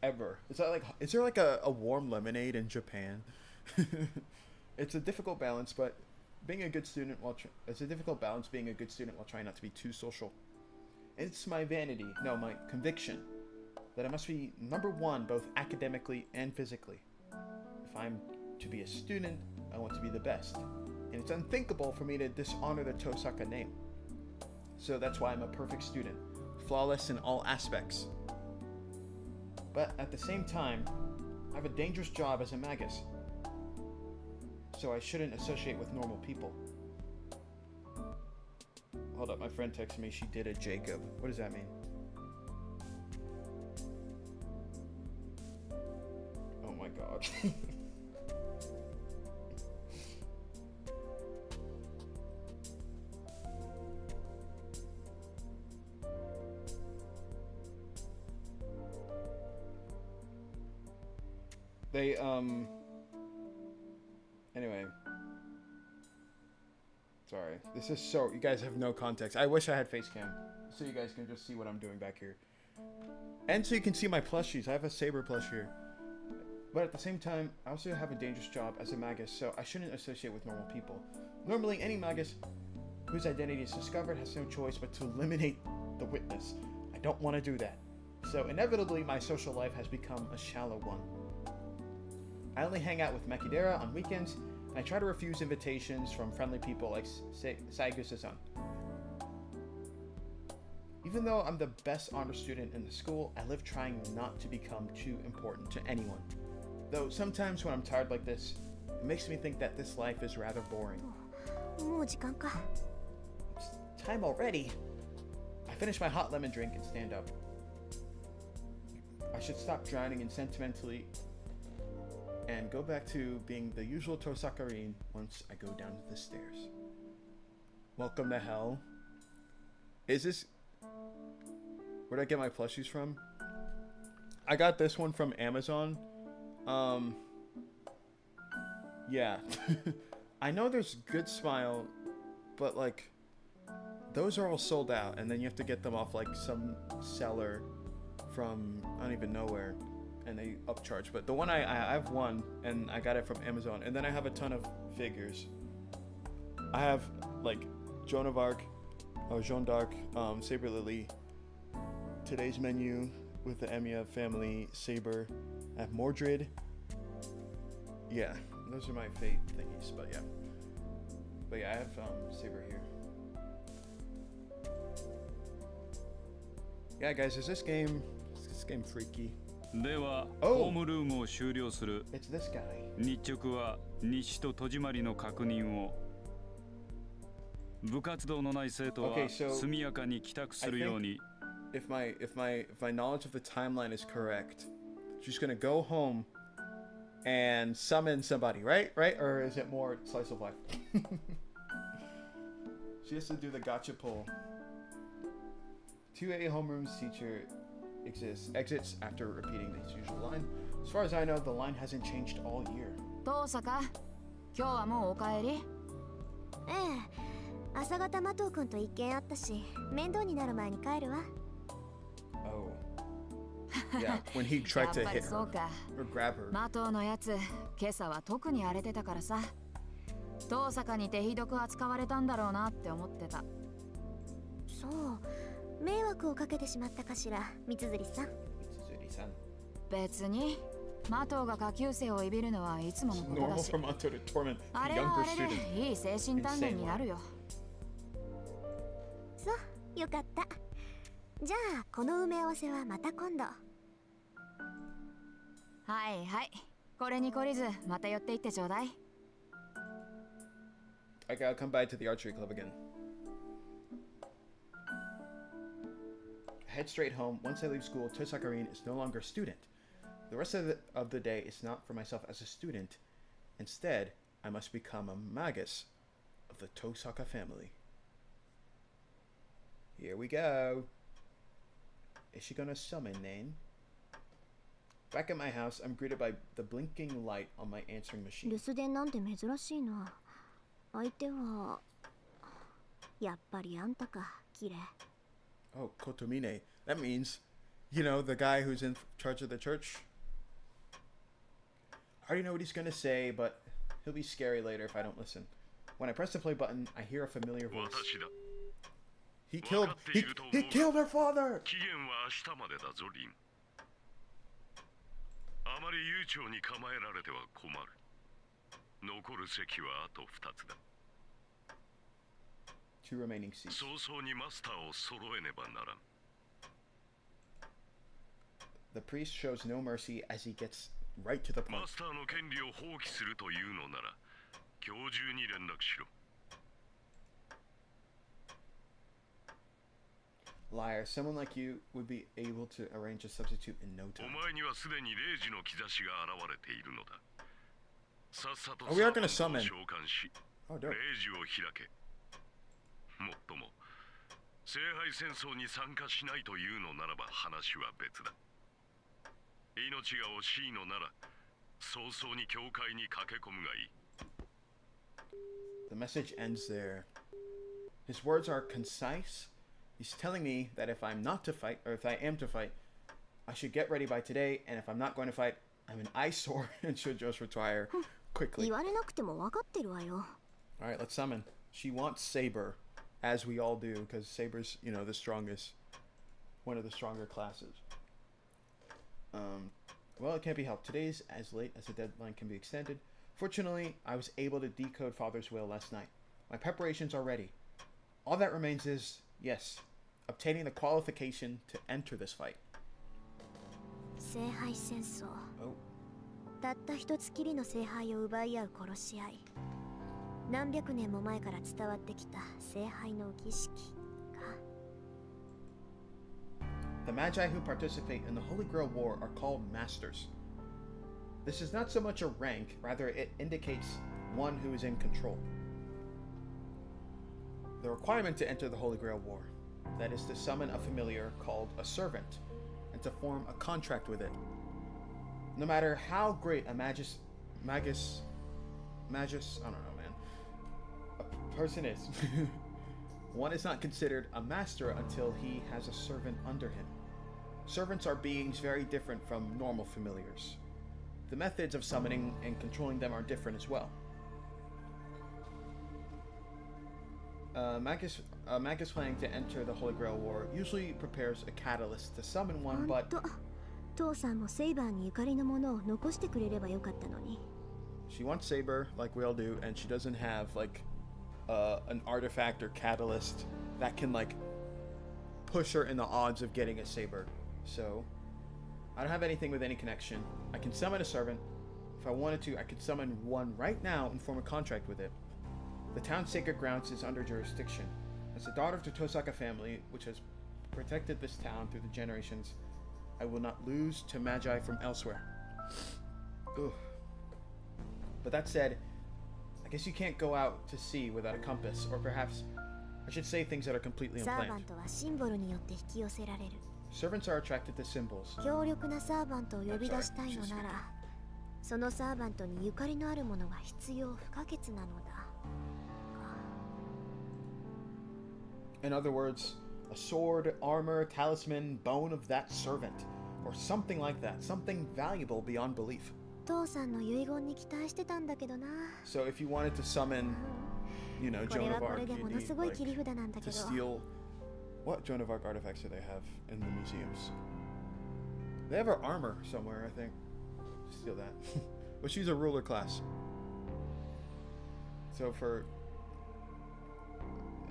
Ever. Is there like a warm lemonade in Japan? It's a difficult balance, but being a good student it's a difficult balance being a good student while trying not to be too social. It's my vanity, no, my conviction, that I must be number one both academically and physically. If I'm to be a student, I want to be the best. And it's unthinkable for me to dishonor the Tohsaka name. So that's why I'm a perfect student, flawless in all aspects. But at the same time, I have a dangerous job as a magus. So I shouldn't associate with normal people. Hold up, my friend texted me she did a Jacob. What does that mean? Oh my god. They, anyway. Sorry. This is so, you guys have no context. I wish I had face cam, so you guys can just see what I'm doing back here. And so you can see my plushies. I have a Saber plush here. But at the same time, I also have a dangerous job as a magus, so I shouldn't associate with normal people. Normally, any magus whose identity is discovered has no choice but to eliminate the witness. I don't want to do that. So inevitably, my social life has become a shallow one. I only hang out with Mekidera on weekends, and I try to refuse invitations from friendly people like Saigusa-san. Even though I'm the best honor student in the school, I live trying not to become too important to anyone. Though sometimes when I'm tired like this, it makes me think that this life is rather boring. もう時間か。 It's time already. I finish my hot lemon drink and stand up. I should stop drowning in sentimentally and go back to being the usual Tohsaka Rin once I go down the stairs. Welcome to hell. Is this... Where'd I get my plushies from? I got this one from Amazon. Yeah. I know there's Good Smile, but like, those are all sold out, and then you have to get them off like some seller from I don't even know where, and they upcharge. But the one I have one, and I got it from Amazon, and then I have a ton of figures. I have like Joan of Arc, or Jeanne d'Arc, Saber Lily, Today's Menu with the Emiya family, Saber. I have Mordred. Yeah, those are my fate thingies, but yeah. But yeah, I have Saber here. Yeah, guys, is this game freaky? では、 Oh. ホームルームを終了する。 It's this guy. 日直は西と戸締まりの確認を。部活動のない生徒は Okay, so 速やかに帰宅するように。 If my knowledge of the timeline is correct, she's gonna go home and summon somebody, right? Or is it more slice of life? She has to do the gotcha pull. 2A homeroom's teacher exits after repeating the usual line. As far as I know, the line hasn't changed all year. トサカ、今日はもうお帰り？ええ、朝方マトウ君と一見あったし、面倒になる前に帰るわ。Oh. Yeah, when he tried to やっぱり hit そう her か。 or grab her. マトウのやつ、今朝は特に荒れてたからさ。トサカに手ひどく扱われたんだろうなって思ってた。そう、迷惑をかけてしまったかしら、三辻さん。Tsukihime-san. 別に、マトウが下級生をいびるのはいつもの It's ことだ normal し。 for Matou to torment あ the れは younger あれ student. でいい精神鍛錬になるよ。そう、よかった。じゃあ、この埋め合わせはまた今度。はいはい。これに懲りず、また寄っていってちょうだい。I gotta come by to the archery club again. head straight home. Once I leave school, Tohsaka Rin is no longer a student. The rest of the day is not for myself as a student. Instead, I must become a magus of the Tohsaka family. Here we go. Is she gonna summon Nain? Back at my house, I'm greeted by the blinking light on my answering machine. 留守電なんて珍しいな。相手はやっぱりあんたか、キレ。Oh, Kotomine. That means, you know, the guy who's in charge of the church. I already know what he's gonna say, but he'll be scary later if I don't listen. When I press the play button, I hear a familiar voice. He killed her father! 期限は明日までだぞ、リン。あまり悠長に構えられては困る。残る席はあと2つだ。Two remaining seats. 早々にマスターを揃えねばならん。The priest shows no mercy as he gets right to the point. マスターの権利を放棄するというのなら、今日中に連絡しろ。Liar, someone like you would be able to arrange a substitute in no お time. 前にはすでに0時の兆しが現れているのだ。さっさと Oh, we are gonna サー summon. バントを召喚し、 Oh, 0 dope. 時を開け。もっとも、聖杯戦争に参加しないというのならば話は別だ。命が惜しいのなら、早々に教会に駆け込むがいい。The message ends there. His words are concise. He's telling me that if I'm not to fight, or if I am to fight, I should get ready by today, and if I'm not going to fight, I'm an eyesore and should just retire quickly. 言われなくても分かってるわよ。 Alright, let's summon. She wants Saber, as we all do, because Saber's, you know, the strongest, one of the stronger classes. Well, it can't be helped. Today's as late as the deadline can be extended. Fortunately, I was able to decode Father's will last night. My preparations are ready. All that remains is, yes, obtaining the qualification to enter this fight. 聖杯戦争。 Oh. たった一つきりの聖杯を奪い合う殺し合い。何百年も前から伝わってきた聖杯の儀式か。 The Magi who participate in the Holy Grail War are called Masters. This is not so much a rank, rather it indicates one who is in control. The requirement to enter the Holy Grail War, that is to summon a familiar called a servant, and to form a contract with it. No matter how great a magus, I don't know, man, a person is, one is not considered a master until he has a servant under him. Servants are beings very different from normal familiars. The methods of summoning and controlling them are different as well. A magus planning to enter the Holy Grail War usually prepares a catalyst to summon one, but 父さんもセイバーにゆかりのものを残してくれればよかったのに。 she wants Saber, like we all do, and she doesn't have, like, an artifact or catalyst that can, like, push her in the odds of getting a Saber. So, I don't have anything with any connection. I can summon a servant. If I wanted to, I could summon one right now and form a contract with it. The town's sacred grounds is under jurisdiction. As the daughter of the Tohsaka family, which has protected this town through the generations, I will not lose to Magi from elsewhere. Ugh. But that said, I guess you can't go out to sea without a compass, or perhaps I should say things that are completely サーバン unplanned. トはシンボルによって引き寄せられる。 Servants are attracted to symbols. 強力なサーバントを呼び出したいのなら、そのサーバントにゆかりのあるものが必要不可欠なのだ。 In other words, a sword, armor, talisman, bone of that servant, or something like that, something valuable beyond belief. 父さんの遺言に期待してたんだけどな。 So if you wanted to summon, you know, これ Joan は of これ Arc, で you もの need すごい like 切り札なんだけ to ど。 steal. What Joan of Arc artifacts do they have in the museums? They have her armor somewhere, I think. Steal that. But she's a ruler class. So for,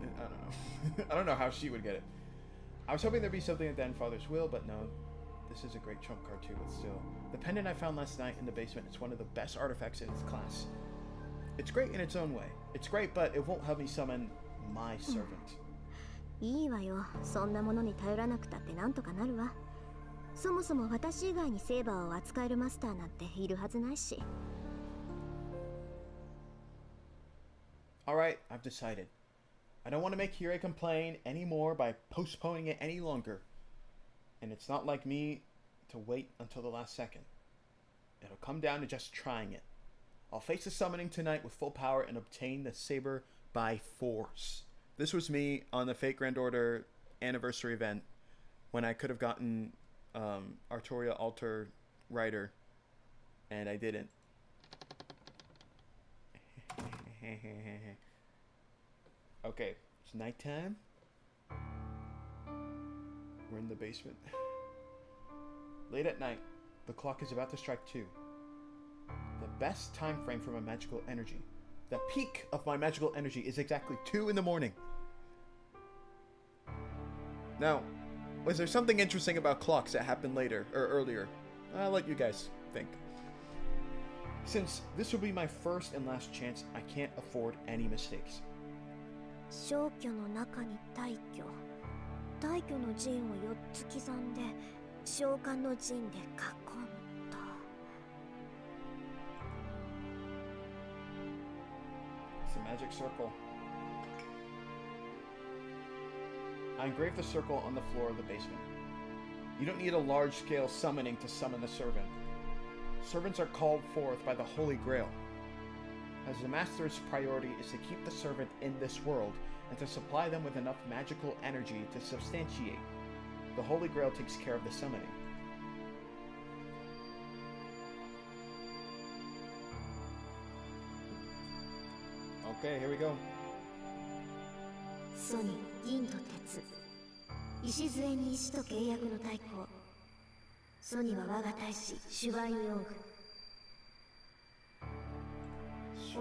I don't know. I don't know how she would get it. I was hoping there'd be something at then Father's will, but no. This is a great trump card too, but still. The pendant I found last night in the basement is one of the best artifacts in its class. It's great in its own way. It's great, but it won't help me summon my servant. いいわよ、そんなものに頼らなくたってなんとかなるわ。そもそも私以外にセーバーを扱えるマスターなんているはずないし。 Alright, I've decided. I don't want to make Hirai complain anymore by postponing it any longer. And it's not like me to wait until the last second. It'll come down to just trying it. I'll face the summoning tonight with full power and obtain the Saber by force. This was me on the Fate Grand Order anniversary event when I could have gotten Artoria Alter Rider, and I didn't. Okay, it's nighttime. We're in the basement. Late at night, the clock is about to strike 2. The best time frame for my magical energy. The peak of my magical energy is exactly 2 in the morning. Now, was there something interesting about clocks that happened later, or earlier? I'll let you guys think. Since this will be my first and last chance, I can't afford any mistakes. 消去の中に大挙。大挙の陣を4つ刻んで、召喚の陣で囲んだ。It's a magic circle. I engraved the circle on the floor of the basement. You don't need a large-scale summoning to summon the servant. Servants are called forth by the Holy Grail, as the Master's priority is to keep the servant in this world and to supply them with enough magical energy to substantiate. The Holy Grail takes care of the summoning. Okay, here we go. ソニ、銀と鉄。礎に石と契約の対抗。ソニは我が大使、シュバインヨング。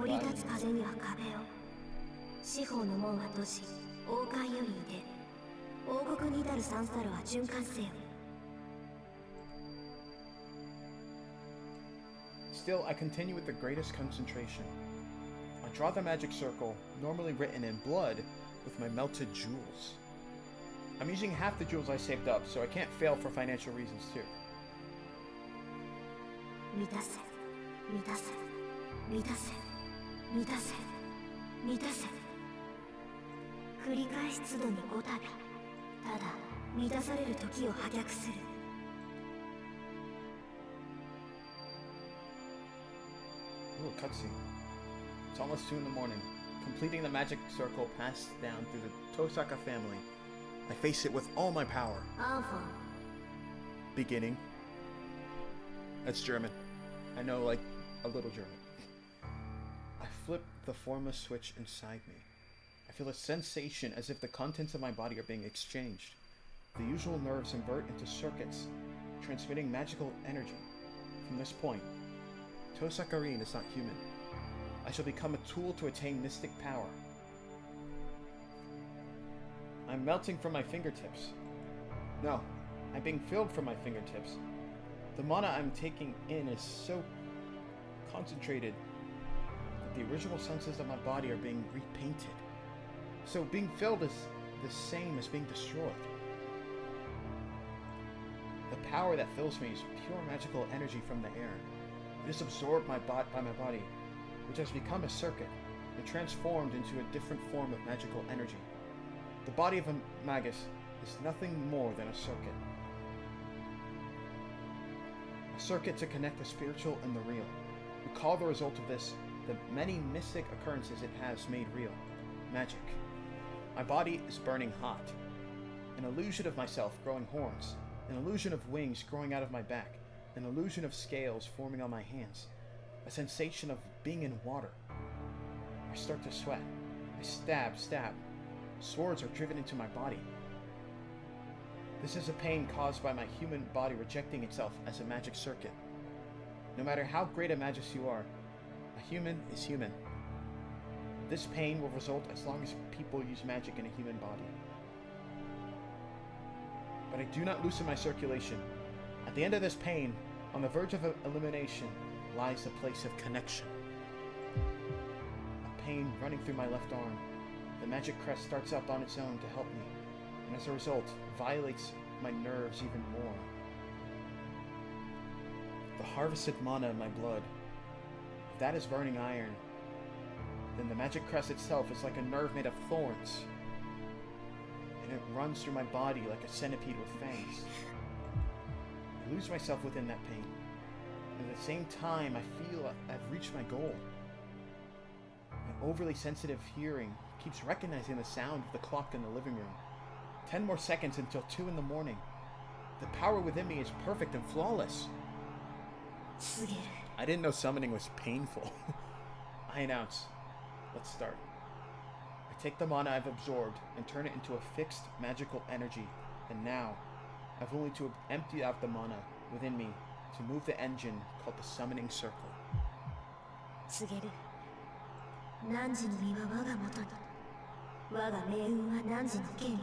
降り立つ風には壁を。四方の門は閉じ、王冠より出。王国に至るサンスタロは循環せよ。Still, I continue with the greatest concentration. I draw the magic circle, normally written in blood, with my melted jewels. I'm using half the jewels I saved up, so I can't fail for financial reasons too. 満たせ、満たせ、満たせ、満たせ、満たせ。繰り返し都度に5度。ただ、満たされる時を破却する。Ooh, cutscene. It's almost 2 in the morning. Completing the magic circle passed down through the Tohsaka family. I face it with all my power. アンフォン。 Beginning. That's German. I know, like, a little German. I flip the formless switch inside me. I feel a sensation as if the contents of my body are being exchanged. The usual nerves invert into circuits, transmitting magical energy. From this point, Tohsaka Rin is not human. I shall become a tool to attain mystic power. I'm melting from my fingertips. No, I'm being filled from my fingertips. The mana I'm taking in is so concentrated that the original senses of my body are being repainted. So being filled is the same as being destroyed. The power that fills me is pure magical energy from the air. It is absorbed by my body, which has become a circuit and transformed into a different form of magical energy. The body of a magus is nothing more than a circuit. A circuit to connect the spiritual and the real. We call the result of this the many mystic occurrences it has made real. Magic. My body is burning hot. An illusion of myself growing horns. An illusion of wings growing out of my back. An illusion of scales forming on my hands. A sensation of being in water. I start to sweat. I stab. Swords are driven into my body. This is a pain caused by my human body rejecting itself as a magic circuit. No matter how great a magus you are, a human is human. This pain will result as long as people use magic in a human body. But I do not loosen my circulation. At the end of this pain, on the verge of elimination, lies the place of connection. A pain running through my left arm. The magic crest starts up on its own to help me. and as a result, violates my nerves even more. The harvested mana in my blood, if that is burning iron, then the magic crest itself is like a nerve made of thorns, and it runs through my body like a centipede with fangs. I lose myself within that pain, and at the same time I feel I've reached my goal. My overly sensitive hearing keeps recognizing the sound of the clock in the living room. 10 more seconds until 2 in the morning. The power within me is perfect and flawless. I didn't know summoning was painful. I announce, let's start. I take the mana I've absorbed and turn it into a fixed magical energy, and now I've only to empty out the mana within me to move the engine called the summoning circle. 汝の身は我が元に、我が命運は汝の権利。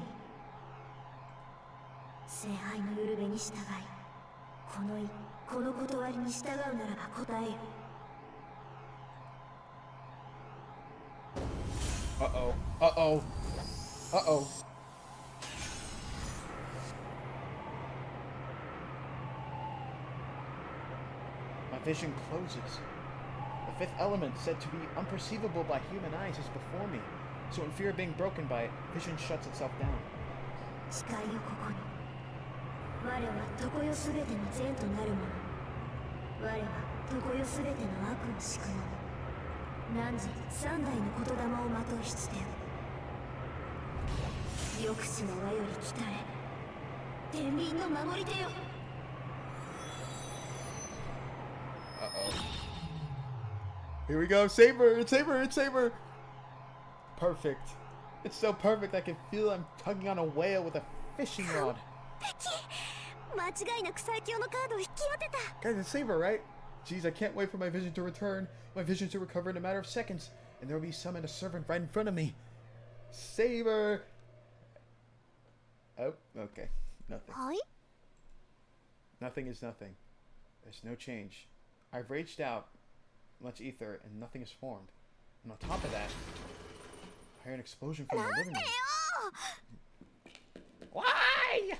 聖杯のゆるべに従い、この断りに従うならば答えよ。Uh-oh. Uh-oh. Uh-oh. My vision closes. The fifth element, said to be unperceivable by human eyes, is before me. So in fear of being broken by it, vision shuts itself down. 誓いよここに。我は常世すべての善となるもの。我は常世すべての悪を敷くもの。汝三代の言霊をまといしつてよ。抑止の輪より来たれ。天秤の守り手よ。Uh-oh. Here we go. Saber! It's Saber! It's Saber! Perfect. It's so perfect I can feel I'm tugging on a whale with a fishing rod. Guys, it's Saber, right? Jeez, I can't wait for my vision to return. My vision to recover in a matter of seconds. And there will be summoned a servant right in front of me. Saber! Oh, okay. Nothing. Nothing is nothing. There's no change. I've raged out much ether and nothing is formed. And on top of that, I hear an explosion from the living room. Why?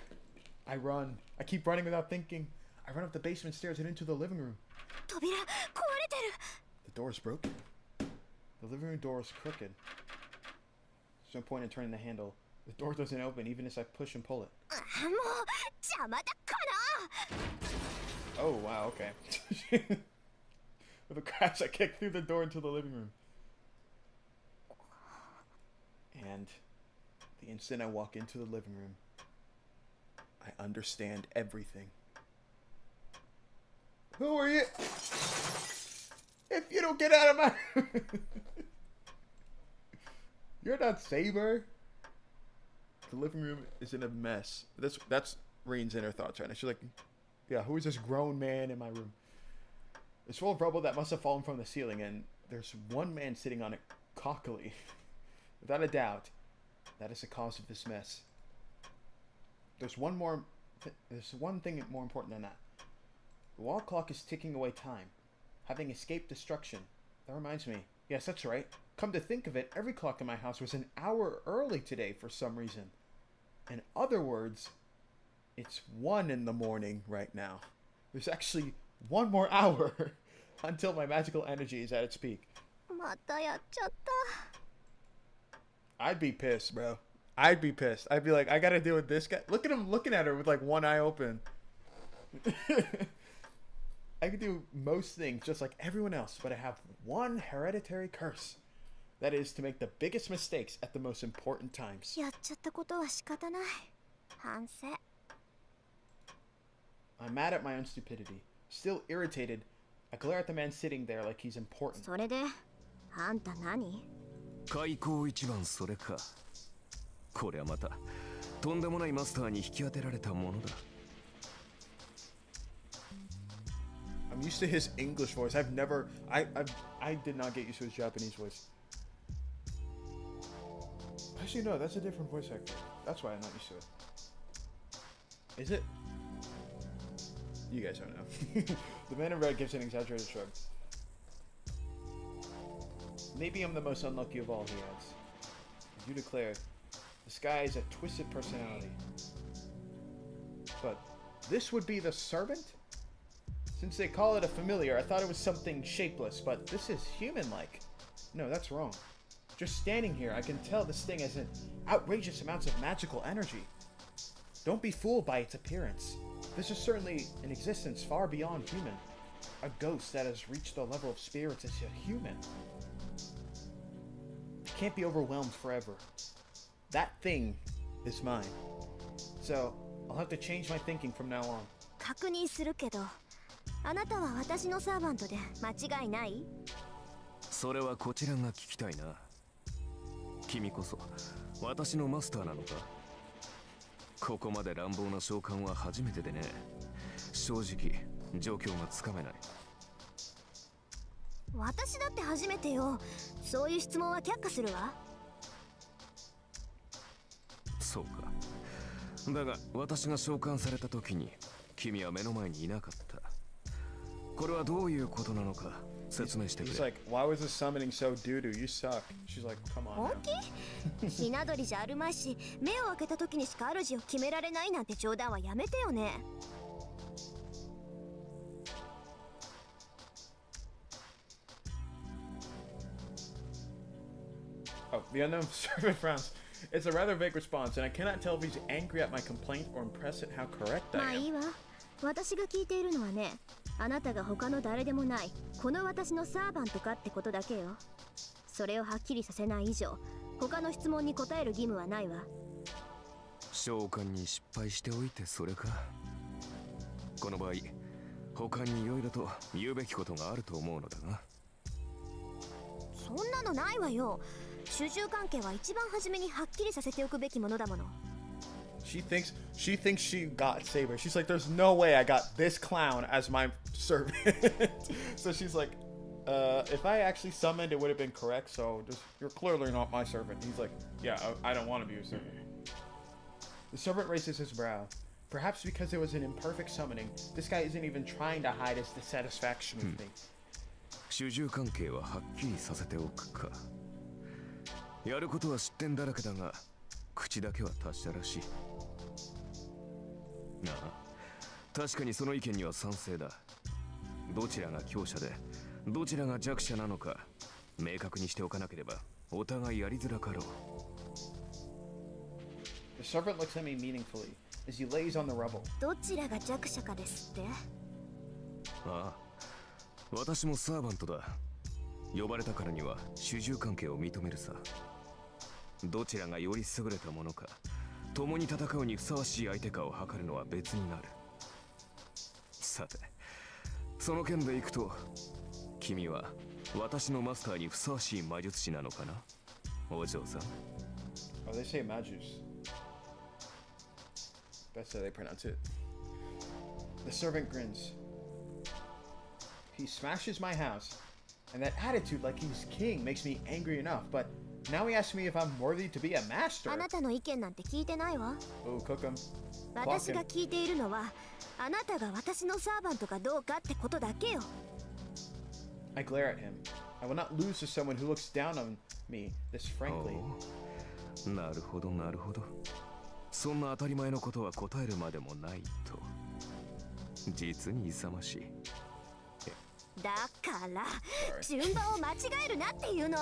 I run. I keep running without thinking. I run up the basement stairs and into the living room. The door is broken. The living room door is crooked. There's no point in turning the handle. The door doesn't open even as I push and pull it. Oh, wow, okay. With a crash, I kick through the door into the living room. And the instant I walk into the living room, I understand everything. Who are you? If you don't get out of my... You're not Saber. The living room is in a mess. That's Rin's inner thoughts right now. She's like, yeah, who is this grown man in my room? It's full of rubble that must have fallen from the ceiling, and there's one man sitting on it cockily. Without a doubt, that is the cause of this mess. There's one thing more important than that. The wall clock is ticking away time, having escaped destruction. That reminds me. Yes, that's right. Come to think of it, every clock in my house was an hour early today for some reason. In other words, it's 1 in the morning right now. There's actually 1 more hour until my magical energy is at its peak. I'd be pissed, bro. I'd be pissed. I'd be like, I gotta deal with this guy. Look at him looking at her with like one eye open. I can do most things just like everyone else, but I have one hereditary curse. That is to make the biggest mistakes at the most important times. I'm mad at my own stupidity. Still irritated, I glare at the man sitting there like he's important. それで、あんた何？開口一番それか。これはまたとんでもないマスターに引き当てられたものだ。I'm used to his English voice. I did not get used to his Japanese voice. Actually, no, that's a different voice actor. That's why I'm not used to it. Is it? You guys don't know. The man in red gives an exaggerated shrug. Maybe I'm the most unlucky of all, he adds. You declare, This guy is a twisted personality. But this would be the servant? Since they call it a familiar, I thought it was something shapeless, but this is human-like. No, that's wrong. Just standing here, I can tell this thing has an outrageous amounts of magical energy. Don't be fooled by its appearance. This is certainly an existence far beyond human. A ghost that has reached the level of spirits as a human. I can't be overwhelmed forever. That thing is mine. So, I'll have to change my thinking from now on. 確認するけど、あなたは私のサーバントで間違いない？それはこちらが聞きたいな。君こそ私のマスターなのか？ここまで乱暴な召喚は初めてでね。正直状況がつかめない。私だって初めてよ。そういう質問は却下するわ。そうか。だが私が召喚された時に君は目の前にいなかった。これはどういうことなのか説明してくれ。 He's like, why was this summoning so doo-doo? You suck. She's like, come on 本 now. 気？ひな鳥じゃあるまいし、目を開けた時にしか主を決められないなんて冗談はやめてよね。Oh, the unknown servant frowns. It's a rather vague response, and I cannot tell if he's angry at my complaint or impressed at how correct まあ I いい am. わ。私が聞いているのはね、あなたが他の誰でもないこの私のサーバントかってことだけよ。それをはっきりさせない以上、他の質問に答える義務はないわ。召喚に失敗しておいてそれか。この場合他に色々と言うべきことがあると思うのだが。そんなのないわよ。主従関係は一番初めにはっきりさせておくべきものだもの。She thinks she got Saber. She's like, there's no way I got this clown as my servant. So she's like, if I actually summoned, it would have been correct. So just, you're clearly not my servant. He's like, yeah, I don't want to be your servant. The servant raises his brow. Perhaps because it was an imperfect summoning, this guy isn't even trying to hide his dissatisfaction with me. 主従関係ははっきりさせておくか。やることは知ってんだらけだが、口だけは達者らしい。ああ、確かにその意見には賛成だ。どちらが強者で、どちらが弱者なのか、明確にしておかなければ、お互いやりづらかろう。The servant looks at me meaningfully as he lays on the rubble. どちらが弱者かですって？ああ、私もサーバントだ。呼ばれたからには主従関係を認めるさ。どちらがより優れたものか、共に戦うにふさわしい相手かを測るのは別になる。さて、その件でいくと、君は私のマスターにふさわしい魔術師なのかな、お嬢さん。Oh, they say Majus. That's how they pronounce it. The servant grins. He smashes my house, and that attitude like he's king makes me angry enough, but now he asks me if I'm worthy to be a master. あなたの意見なんて聞いてないわ。 Oh, cook him. 私が聞いているのは、あなたが私のサーバントかどうかってことだけよ。I glare at him. I will not lose to someone who looks down on me this frankly. おう、なるほどなるほど。そんな当たり前のことは答えるまでもないと。実に勇ましい。だから順番を間違えるなっていうの。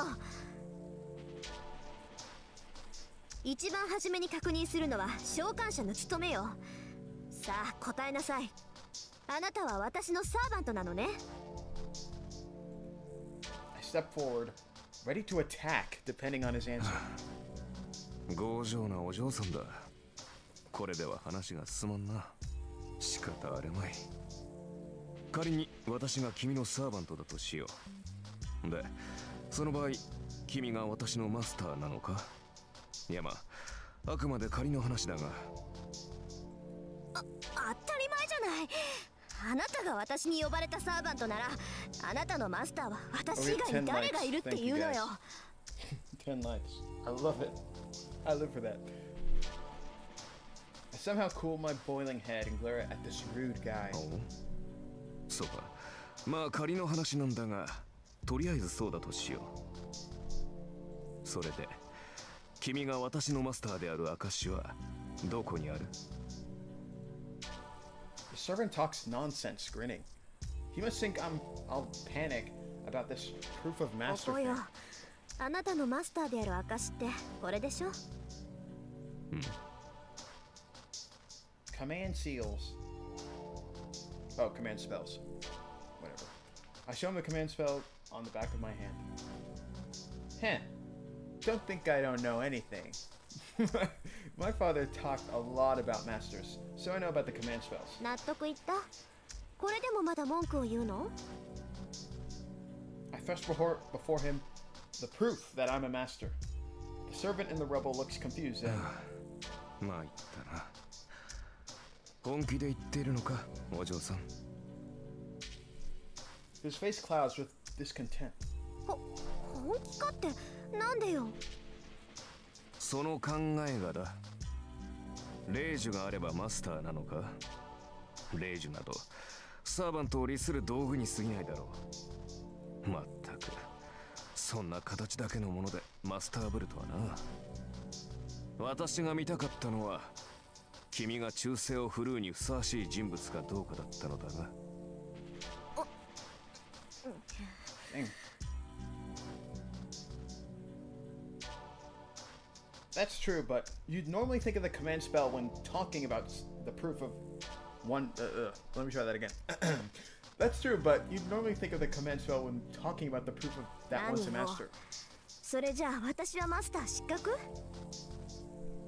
一番初めに確認するのは召喚者の務めよ。さあ答えなさい。あなたは私のサーバントなのね。I step forward, ready to attack depending on his answer. 強情なお嬢さんだ。これでは話が進まんな。仕方あるまい。仮に私が君のサーバントだとしよう。で、その場合、君が私のマスターなのか？いやまあ、あくまで仮の話だが。当たり前じゃない。あなたが私に呼ばれたサーバントなら、あなたのマスターは私以外に誰がいるっていうのよ。10 likes. I love it. I live for that. I somehow cool my boiling head and glare at this rude guy. そうか。まあ仮の話なんだが、とりあえずそうだとしよう。それで、君が私のマスターである証はどこにある？ The servant talks nonsense, grinning. He must think I'll panic about this proof of お master こよ thing. あなたのマスターである証ってこれでしょ？ Command seals. Oh, command spells. Whatever. I show him the command spell on the back of my hand. Heh. Don't think I don't know anything. My father talked a lot about masters, so I know about the command spells. 納得いった？これでもまだ文句を言うの？ I thrust before him the proof that I'm a master. The servant in the rubble looks confused and... まあ言ったな。本気で言っているのか、お嬢さん。His face clouds with discontent. 本気かってなんでよ？その考えがだ。霊樹があればマスターなのか？霊樹などサーバントを利する道具に過ぎないだろう。まったくそんな形だけのものでマスターブルとはな。私が見たかったのは君が忠誠を振るうにふさわしい人物かどうかだったのだが。Dang. That's true, but you'd normally think of the command spell when talking about the proof of one... let me try that again. That's true, but you'd normally think of the command spell when talking about the proof of that one's a master. それじゃあ私はマスター失格？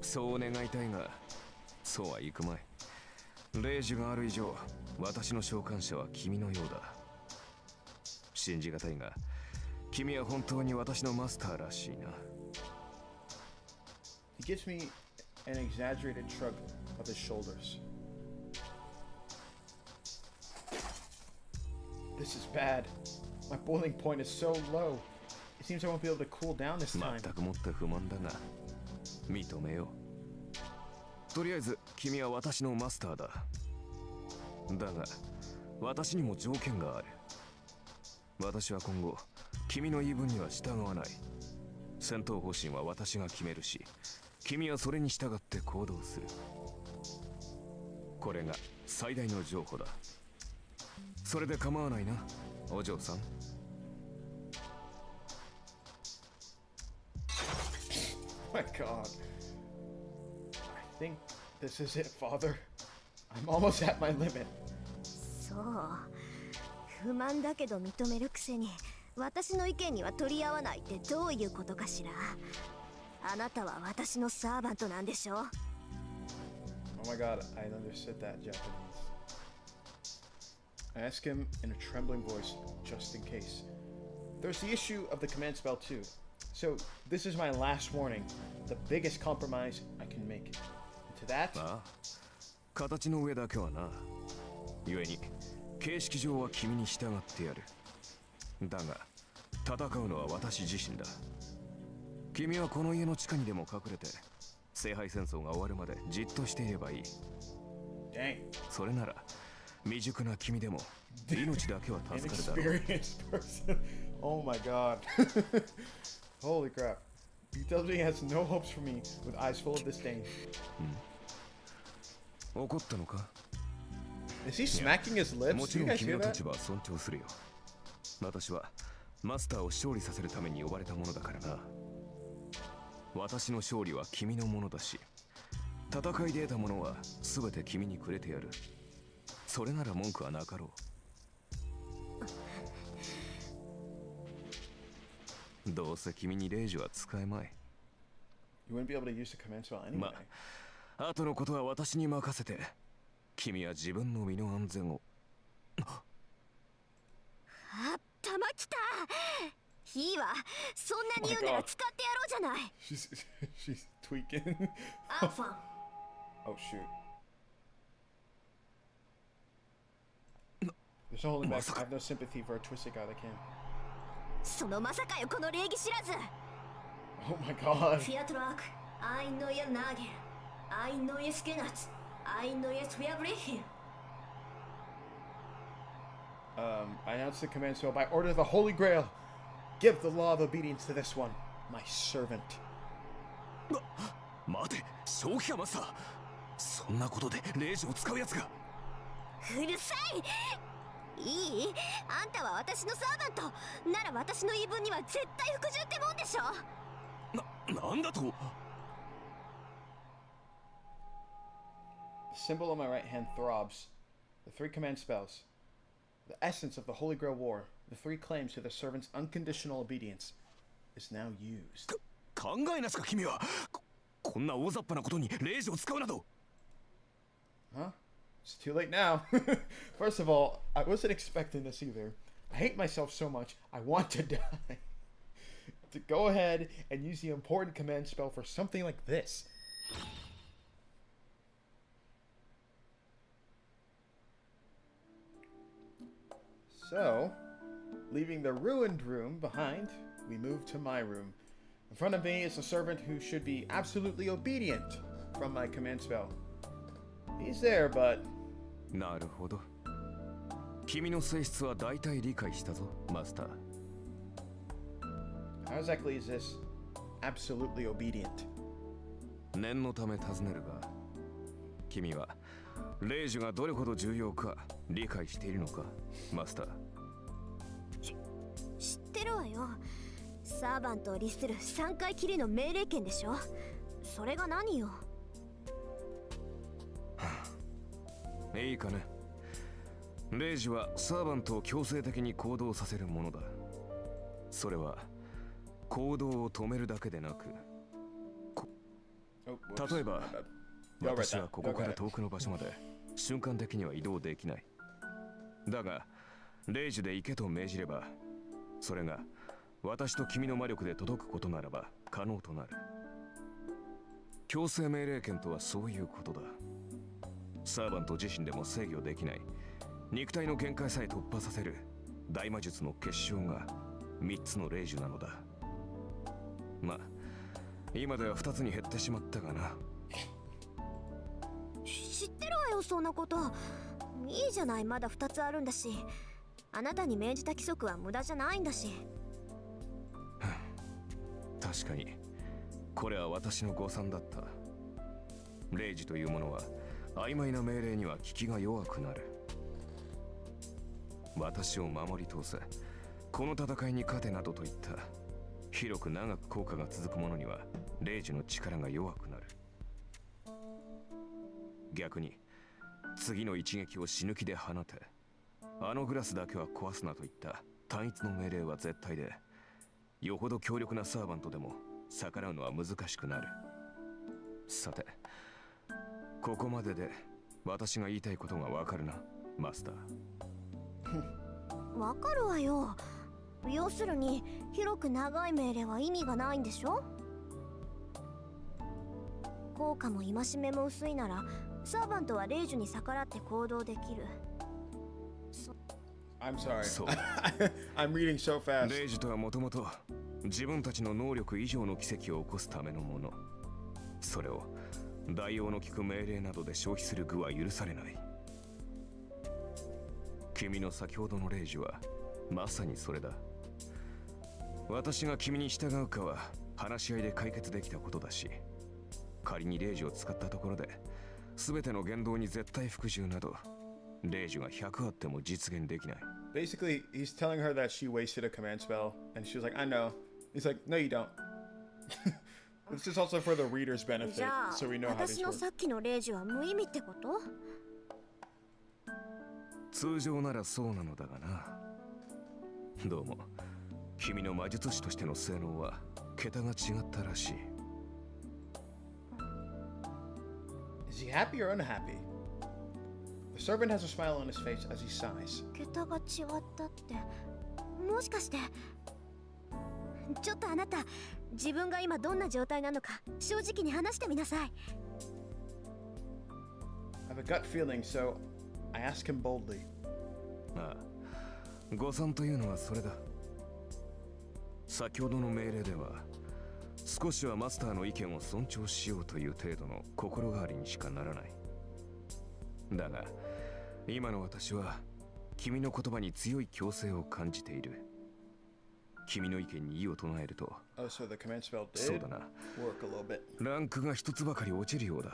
そう願いたいが、そうはいくまい。霊樹がある以上、私の召喚者は君のようだ。信じがたいが、君は本当に私のマスターらしいな。He gives me an exaggerated shrug of his shoulders. This is bad. My boiling point is so low. It seems I won't be able to cool down this time. 全くもって不満だが、認めよう。とりあえず、君は私のマスターだ。だが、私にも条件がある。私は今後、君の言い分には従わない。戦闘方針は私が決めるし、君はそれに従って行動する。これが最大の譲歩だ。それで構わないな、お嬢さん。My God. I think this is it, Father. I'm almost at my limit. そう。不満だけど認めるくせに私の意見には取り合わないってどういうことかしら？あなたは私のサーバントなんでしょ？ Oh my God, I understood that Japanese. I asked him in a trembling voice, just in case. There's the issue of the command spell too. So this is my last warning, the biggest compromise I can make. And to that... ああ、形の上だけはな。故に、形式上は君に従ってやる。だが、戦うのは私自身だ。君はこの家の地下にでも隠れて、聖杯戦争が終わるまでじっとしていればいい。Dang. それなら、未熟な君でも命だけは助かるだろう。Inexperienced person. Oh my God. Holy crap. He tells me he has no hopes for me with eyes full of disdain. 怒ったのか？ Is he smacking his lips? もち Do you ろん guys 君 hear の that? 立場は尊重するよ。私はマスターを勝利させるために呼ばれたものだからな。私の勝利は君のものだし、戦いで得たものは全て君にくれてやる。それなら文句はなかろう。どうせ君に霊樹は使えまい。You wouldn't be able to use the command spell anyway. まあ、後のことは私に任せて、君は自分の身の安全を。あったまきた。いいわ。そんなに言うなら使ってやろうじゃない。She's tweaking. アファン。 Oh shoot. There's no holding back. I have no sympathy for a twisted guy that can. そのまさかよこの礼儀知らず。 Oh my God. フィアトラーク、アイノイエナーゲル、アイノイエスケナツ、アイノイエスフィアブレヒン。I announce the command spell by order of the Holy Grail. Give the law of obedience to this one, my servant. 待て、正気かマスター。そんなことで霊樹を使うやつが。うるさい。いい？あんたは私のサーバントなら、私の言い分には絶対服従ってもんでしょ。なんだと。 The symbol on my right hand throbs. The 3 command spells. The essence of the Holy Grail War, the 3 claims to the servant's unconditional obedience, is now used. 考えなしか君は。こんな大雑把なことに霊樹を使うなど。Huh? It's too late now. First of all, I wasn't expecting this either. I hate myself so much, I want to die. To go ahead and use the important command spell for something like this. So, leaving the ruined room behind, we move to my room. In front of me is a servant who should be absolutely obedient from my command spell. He's there, but... なるほど。君の性質は大体理解したぞ、マスター。How exactly is this absolutely obedient? 念のため尋ねるが、君は霊樹がどれほど重要か理解しているのか、マスター。知ってるわよ。サーバントを律する3回きりの命令権でしょ。それが何よ。いいかね。霊樹はサーバントを強制的に行動させるものだ。それは行動を止めるだけでなく、例えば私はここから遠くの場所まで瞬間的には移動できない。だが霊樹で行けと命じれば、それが私と君の魔力で届くことならば可能となる。強制命令権とはそういうことだ。サーバント自身でも制御できない肉体の限界さえ突破させる大魔術の結晶が3つの霊樹なのだ。まあ今では2つに減ってしまったがな。知ってるわよ、そんなこと。いいじゃない、まだ2つあるんだし。あなたに命じた規則は無駄じゃないんだし。確かにこれは私の誤算だった。霊樹というものは曖昧な命令には効きが弱くなる。私を守り通せ、この戦いに勝てなどといった広く長く効果が続くものには霊樹の力が弱くなる。逆に次の一撃を死ぬ気で放て、あのグラスだけは壊すなといった単一の命令は絶対で、よほど強力なサーバントでも逆らうのは難しくなる。さて、ここまでで私が言いたいことがわかるな、マスター。わかるわよ。要するに広く長い命令は意味がないんでしょ。効果も戒めも薄いならサーバントは霊樹に逆らって行動できる。I'm sorry. I'm reading so fast. 霊樹とはもともと自分たちの能力以上の奇跡を起こすためのもの。それを代用の利く命令などで消費する具は許されない。君の先ほどの霊樹はまさにそれだ。私が君に従うかは話し合いで解決できたことだし、仮に霊樹を使ったところで全ての言動に絶対服従など霊樹が100あっても実現できない。Basically, he's telling her that she wasted a command spell, and she was like, I know. He's like, no, you don't. This is also for the reader's benefit, じゃあ so we know how 私 these の work. さっきの霊樹は無意味ってこと？通常ならそうなのだがな。どうも君の魔術師としての性能は桁が違ったらしい。Is he happy or unhappy? The servant has a smile on his face as he sighs. 桁が違ったって、もしかして。ちょっとあなた、自分が今どんな状態なのか正直に話してみなさい。I have a gut feeling, so I ask him boldly. ああ、誤算というのはそれだ。先ほどの命令では少しはマスターの意見を尊重しようという程度の心変わりにしかならない。だが今の私は君の言葉に強い強制を感じている。君の意見に異を唱えると、 Oh, so the command spell そう did だな、 work a little bit. ランクが一つばかり落ちるようだ。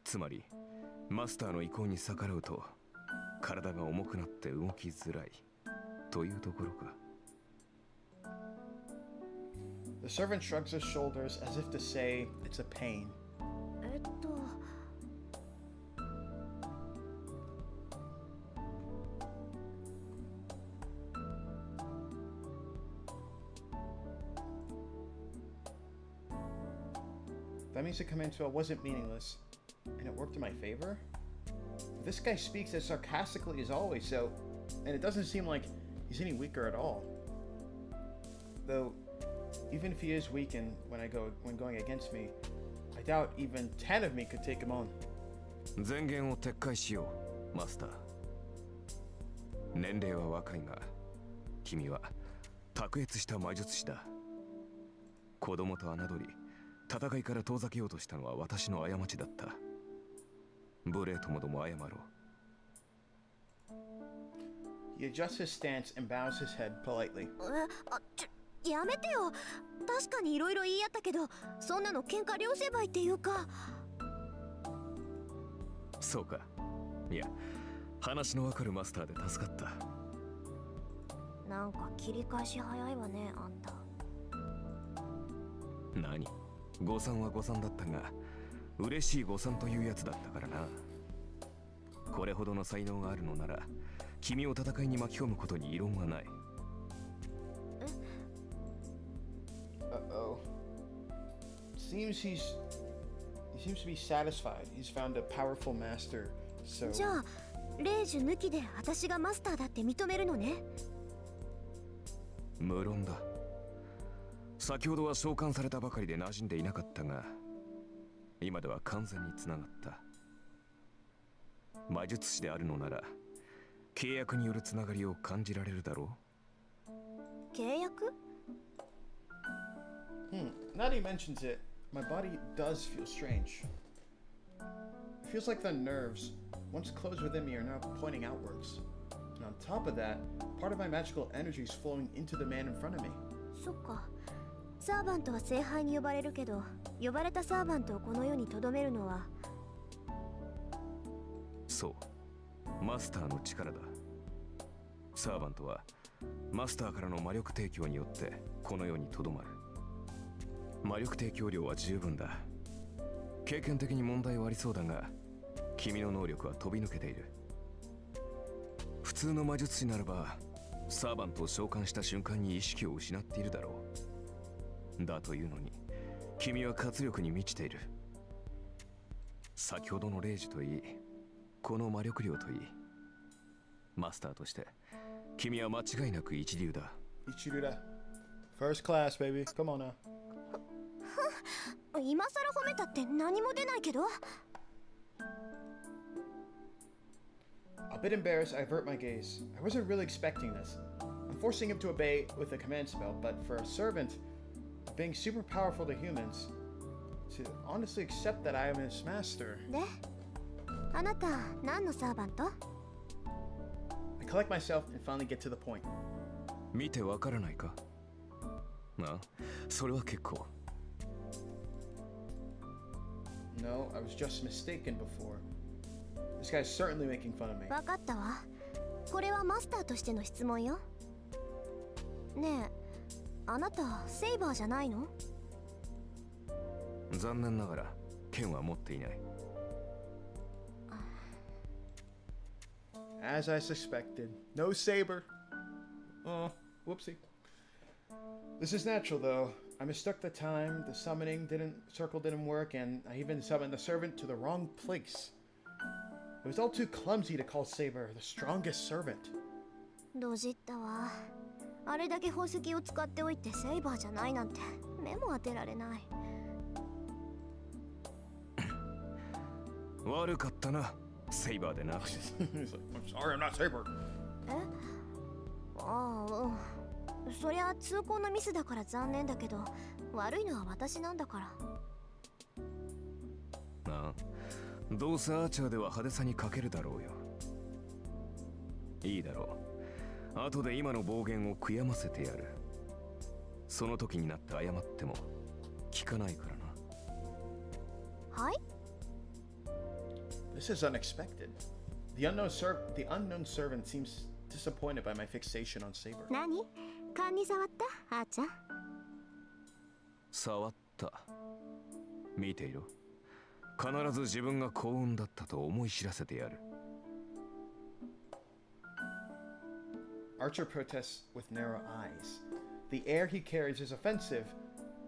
つまりマスターの意向に逆らうと体が重くなって動きづらいというところか。 The servant shrugs his shoulders as if to say it's a pain. 'That means the command spell wasn't meaningless, and it worked in my favor? This guy speaks as sarcastically as always, so... And it doesn't seem like he's any weaker at all. Though, even if he is weakened when going against me, I doubt even 10 of me could take him on. 前言を撤回しよう、マスター。年齢は若いが、君は卓越した魔術師だ。子供と侮り、戦いから遠ざけようとしたのは私の過ちだった。無礼ともども謝ろう。He adjusts his stance and bows his head politely. やめてよ。確かにいろいろ言い合ったけど、そんなの喧嘩両成敗っていうか。そうか。いや、話のわかるマスターで助かった。なんか切り返し早いわね、あんた。何？誤算は誤算だったが、嬉しい誤算というやつだったからな。これほどの才能があるのなら、君を戦いに巻き込むことに異論はない。Uh-oh. Seems he seems to be satisfied. He's found a powerful master, so... じゃあ、レイジュ抜きで私がマスターだって認めるのね。無論だ。先ほどは召喚されたばかりで馴染んでいなかったが、今では完全につながった。魔術師であるのなら、契約によるつながりを感じられるだろう。契約Now that he mentions it, my body does feel strange. It feels like the nerves, once closed within me, are now pointing outwards. And on top of that, part of my magical energy is flowing into the man in front of me. そっか。サーバントは聖杯に呼ばれるけど、呼ばれたサーバントをこの世に留めるのは。そう、マスターの力だ。サーバントはマスターからの魔力提供によってこの世に留まる。魔力提供量は十分だ。経験的に問題はありそうだが、君の能力は飛び抜けている。普通の魔術師ならばサーバントを召喚した瞬間に意識を失っているだろう。だというのに君は活力に満ちている。先ほどのレイジといい、この魔力量といい、マスターとして君は間違いなく一流だ。一流だ。First class, baby. Come on now. 今さら褒めたって何も出ないけど。A bit embarrassed, I avert my gaze. I wasn't really expecting this. I'm forcing him to obey with a command spell, but for a servant, being super powerful to humans, to honestly accept that I am his master. で、あなた何のサーバント？ I collect myself and finally get to the point. 見てわからないか？あ、それは結構。No, I was just mistaken before. This guy's certainly making fun of me. わかったわ。これはマスターとしての質問よ。ねえ、あなたセイバーじゃないの？残念ながら剣は持っていない。As I suspected. No saber. Oh, whoopsie. This is natural though. I mistook the time, the circle didn't work, and I even summoned the servant to the wrong place. It was all too clumsy to call Saber the strongest servant. ドジったわ。あれだけ宝石を使っておいてセイバーじゃないなんて目も当てられない。悪かったな、セイバーでな。He's like, I'm sorry, I'm not Saber. え？ああ、うん。そりゃ通行のミスだから残念だけど、悪いのは私なんだから。ああ、どうせアーチャーでは派手さに欠けるだろうよ。いいだろう。後で今の暴言を悔やませてやる。その時になって謝っても聞かないからな。はい。 This is unexpected. The unknown servant seems disappointed by my fixation on Saber. 何？勘に触ったあーちゃん。触った。見ていろ。必ず自分が幸運だったと思い知らせてやる。Archer protests with narrow eyes. The air he carries is offensive,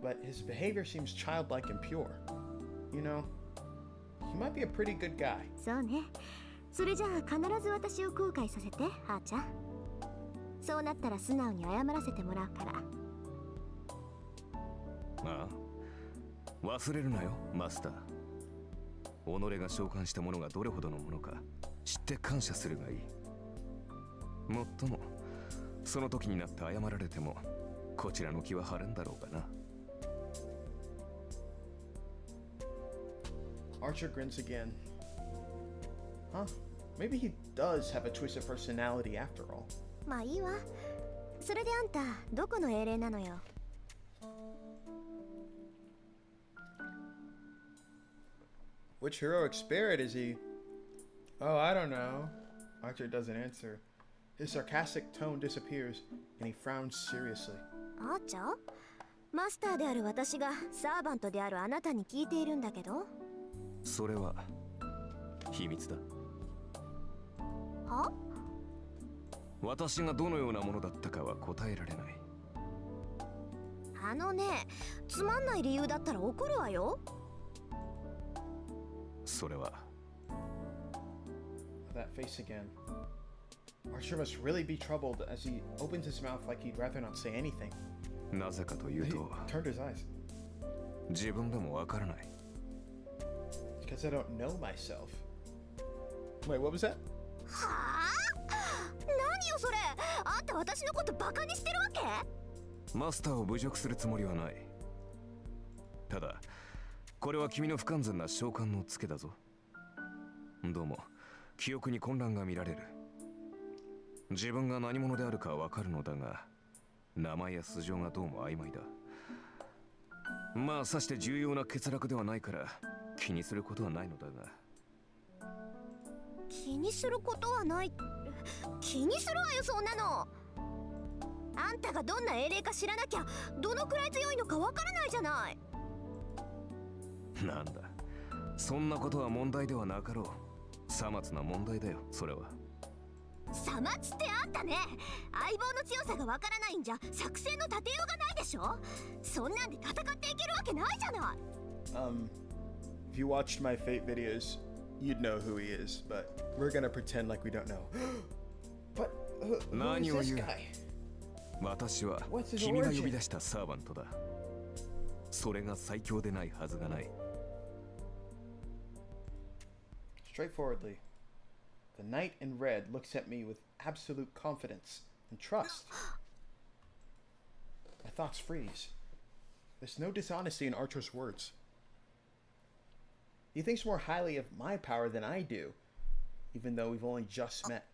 but his behavior seems childlike and pure. You know, he might be a pretty good guy. そうね。それじゃあ必ず私を後悔させてあーちゃん。そうなったら素直に謝らせてもらうから。ああ、忘れるなよマスター。己が召喚したものがどれほどのものか知って感謝するがいい。もっともその時になって謝られてもこちらの気は晴れんだろうかな。Archer grins again. Huh? Maybe he does have a twisted personality after all. まあいいわ。それであんたどこの英霊なのよ。Which heroic spirit is he? Oh, I don't know. Archer doesn't answer. His sarcastic tone disappears, and he frowns seriously. あーちゃん？マスターである私がサーバントであるあなたに聞いているんだけど。それは秘密だ。は？私がどのようなものだったかは答えられない。あのね、つまんない理由だったら怒るわよ。それは That face again. Archer must really be troubled as he opens his mouth like he'd rather not say anything. なぜかという He と turned his eyes. 自分でもわからない。 Because I don't know myself. Wait, what was that? はあ？何よそれ？あんた私のことバカにしてるわけ？マスターを侮辱するつもりはない。ただこれは君の不完全な召喚のツケだぞ。どうも記憶に混乱が見られる。自分が何者であるかはわかるのだが名前や素性がどうも曖昧だ。まあさして重要な欠落ではないから気にすることはないのだが。気にすることはない。気にするわよそんなの。あんたがどんな英霊か知らなきゃどのくらい強いのかわからないじゃない。なんだ、そんなことは問題ではなかろう。さまつな問題だよそれは。さまつってあんたね、相棒の強さがわからないんじゃ作戦の立てようがないでしょ。そんなんで戦っていけるわけないじゃない。If you watched my Fate videos, you'd know who he is, but we're gonna pretend like we don't know. But who is this guy? 私は君が呼び出したサーバントだ。それが最強でないはずがない。Straightforwardly, the knight in red looks at me with absolute confidence and trust. My thoughts freeze. There's no dishonesty in Archer's words. He thinks more highly of my power than I do, even though we've only just met.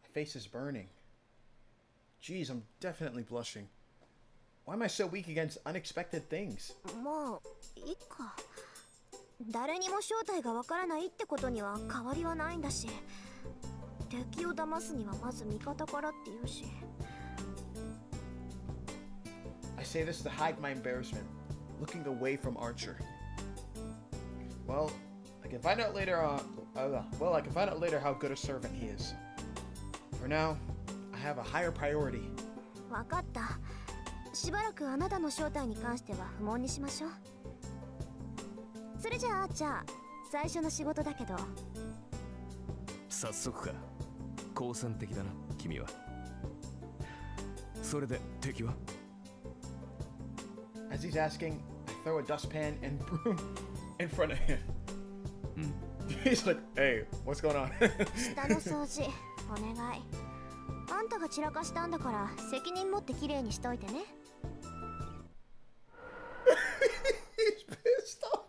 My face is burning. Geez, I'm definitely blushing. Why am I so weak against unexpected things? もういいか。誰にも正体がわからないってことには変わりはないんだし、敵を騙すにはまず味方からって言うし。I say this to hide my embarrassment, looking away from Archer. Well, I can find out later I can find out later how good a servant he is. For now, I have a higher priority. わかった。しばらくあなたの正体に関しては不問にしましょう。それじゃあじゃあ最初の仕事だけど。早速か。好戦的だな君は。それで敵は？ As he's asking, I throw a dustpan and broom in front of him. He's like, hey, what's going on? 下の掃除お願い。あんたが散らかしたんだから責任持ってきれいにしといてね。He's pissed off.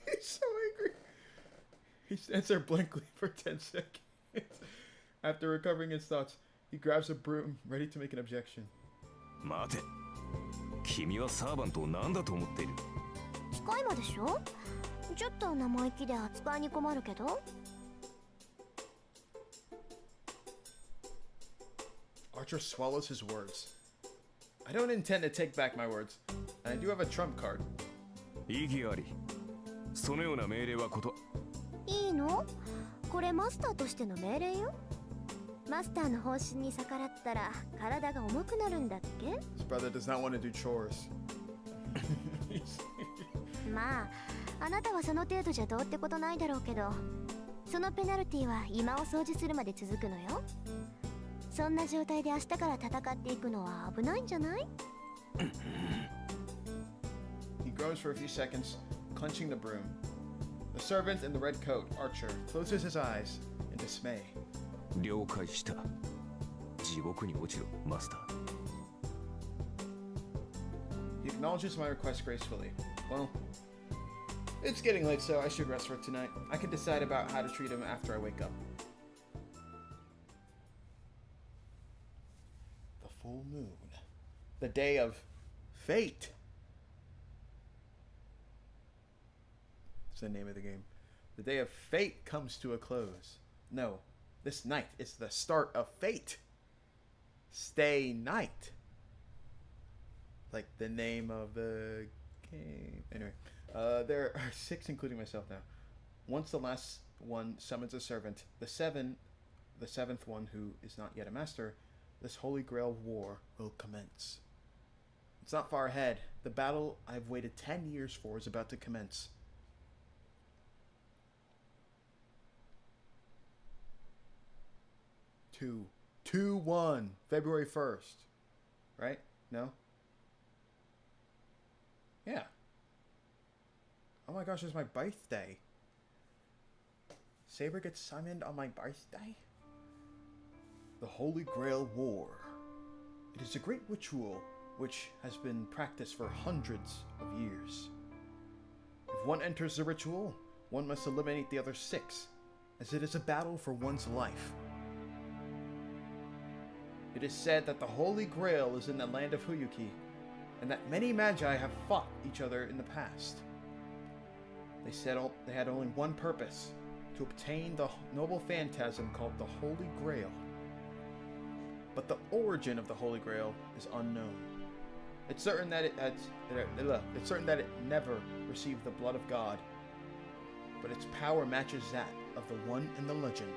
He's so angry. He stands there blankly for 10 seconds. After recovering his thoughts, he grabs a broom, ready to make an objection. 待て。君はサーバントを何だと思っている？機械魔でしょ。ちょっと生意気で扱いに困るけど。Archer swallows his words. I don't intend to take back my words. And I do have a trump card. 意義あり。そのような命令はいいの？これマスターとしての命令よ。マスターの方針に逆らったら体が重くなるんだっけ？ His brother does not want to do chores. まあ、あなたはその程度じゃどうってことないだろうけど、そのペナルティは今を掃除するまで続くのよ。そんな状態で明日から戦っていくのは危ないんじゃない？ He grows for a few seconds, clenching the broom. The servant in the red coat, Archer, closes his eyes in dismay. 了解した。地獄に落ちろ、マスター。He acknowledges my request gracefully. Well, it's getting late, so I should rest for tonight. I can decide about how to treat him after I wake up. The full moon. The day of fate. That's the name of the game. The day of fate comes to a close. No, this night is the start of fate. Stay night. Like the name of the game. Anyway, there are 6, including myself now. Once the last one summons a servant, the seventh one who is not yet a master, this Holy Grail war will commence. It's not far ahead. The battle I've waited 10 years for is about to commence. Two, 1, February 1st. Right? No? Yeah. Oh my gosh, it's my birthday. Saber gets summoned on my birthday? The Holy Grail War. It is a great ritual which has been practiced for hundreds of years. If one enters the ritual, one must eliminate the other 6, as it is a battle for one's life. It is said that the Holy Grail is in the land of Huyuki, and that many magi have fought each other in the past. They said they had only one purpose, to obtain the noble phantasm called the Holy Grail. But the origin of the Holy Grail is unknown. It's certain that it never received the blood of God, but its power matches that of the one in the legend.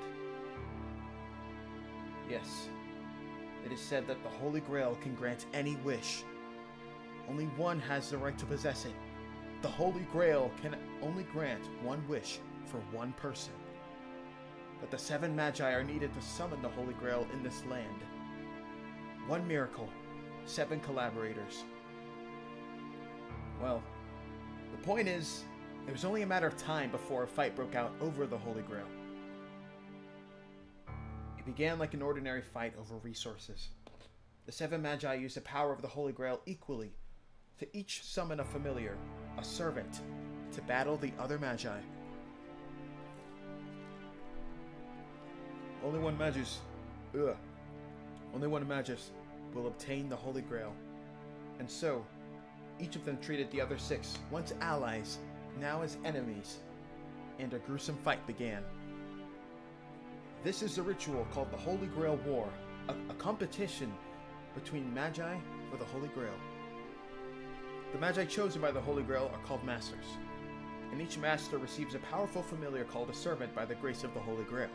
Yes, it is said that the Holy Grail can grant any wish. Only one has the right to possess it. The Holy Grail can only grant one wish for one person. But the 7 magi are needed to summon the Holy Grail in this land. One miracle, 7 collaborators. Well, the point is, it was only a matter of time before a fight broke out over the Holy Grail. It began like an ordinary fight over resources. The 7 magi used the power of the Holy Grail equally to each summon a familiar, a servant, to battle the other magi. Only one magus will obtain the Holy Grail. And so, each of them treated the other 6, once allies, now as enemies, and a gruesome fight began. This is the ritual called the Holy Grail War, a competition between magi for the Holy Grail. The magi chosen by the Holy Grail are called masters, and each master receives a powerful familiar called a servant by the grace of the Holy Grail.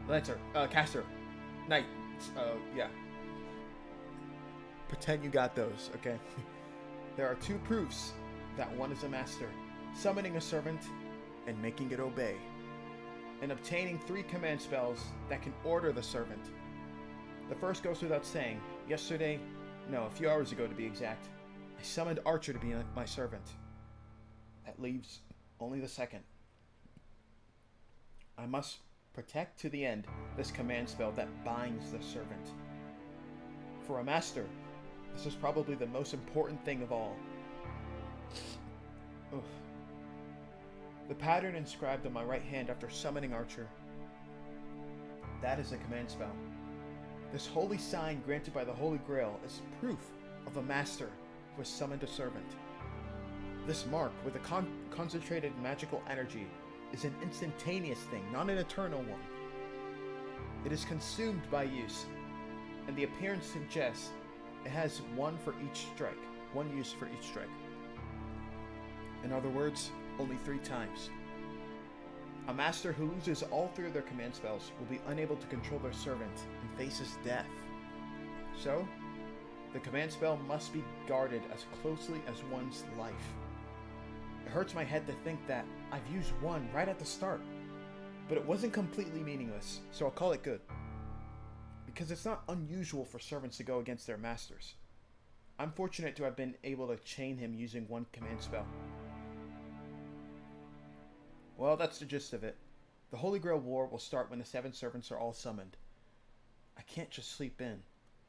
Lancer, caster, knight, yeah. Pretend you got those, okay? There are 2 proofs that one is a master: summoning a servant and making it obey, and obtaining 3 command spells that can order the servant. The first goes without saying. A few hours ago to be exact, I summoned Archer to be my servant. That leaves only the second. I must protect to the end this command spell that binds the servant. For a master, this is probably the most important thing of all. Ugh. The pattern inscribed on my right hand after summoning Archer. That is a command spell. This holy sign granted by the Holy Grail is proof of a master who has summoned a servant. This mark, with a concentrated magical energy, is an instantaneous thing, not an eternal one. It is consumed by use, and the appearance suggests it has one use for each strike. In other words, only 3 times. A master who loses all 3 of their command spells will be unable to control their servant and faces death. So, the command spell must be guarded as closely as one's life. It hurts my head to think that I've used one right at the start, but it wasn't completely meaningless, so I'll call it good. Because it's not unusual for servants to go against their masters. I'm fortunate to have been able to chain him using one command spell. Well, that's the gist of it. The Holy Grail War will start when the 7 servants are all summoned. I can't just sleep in.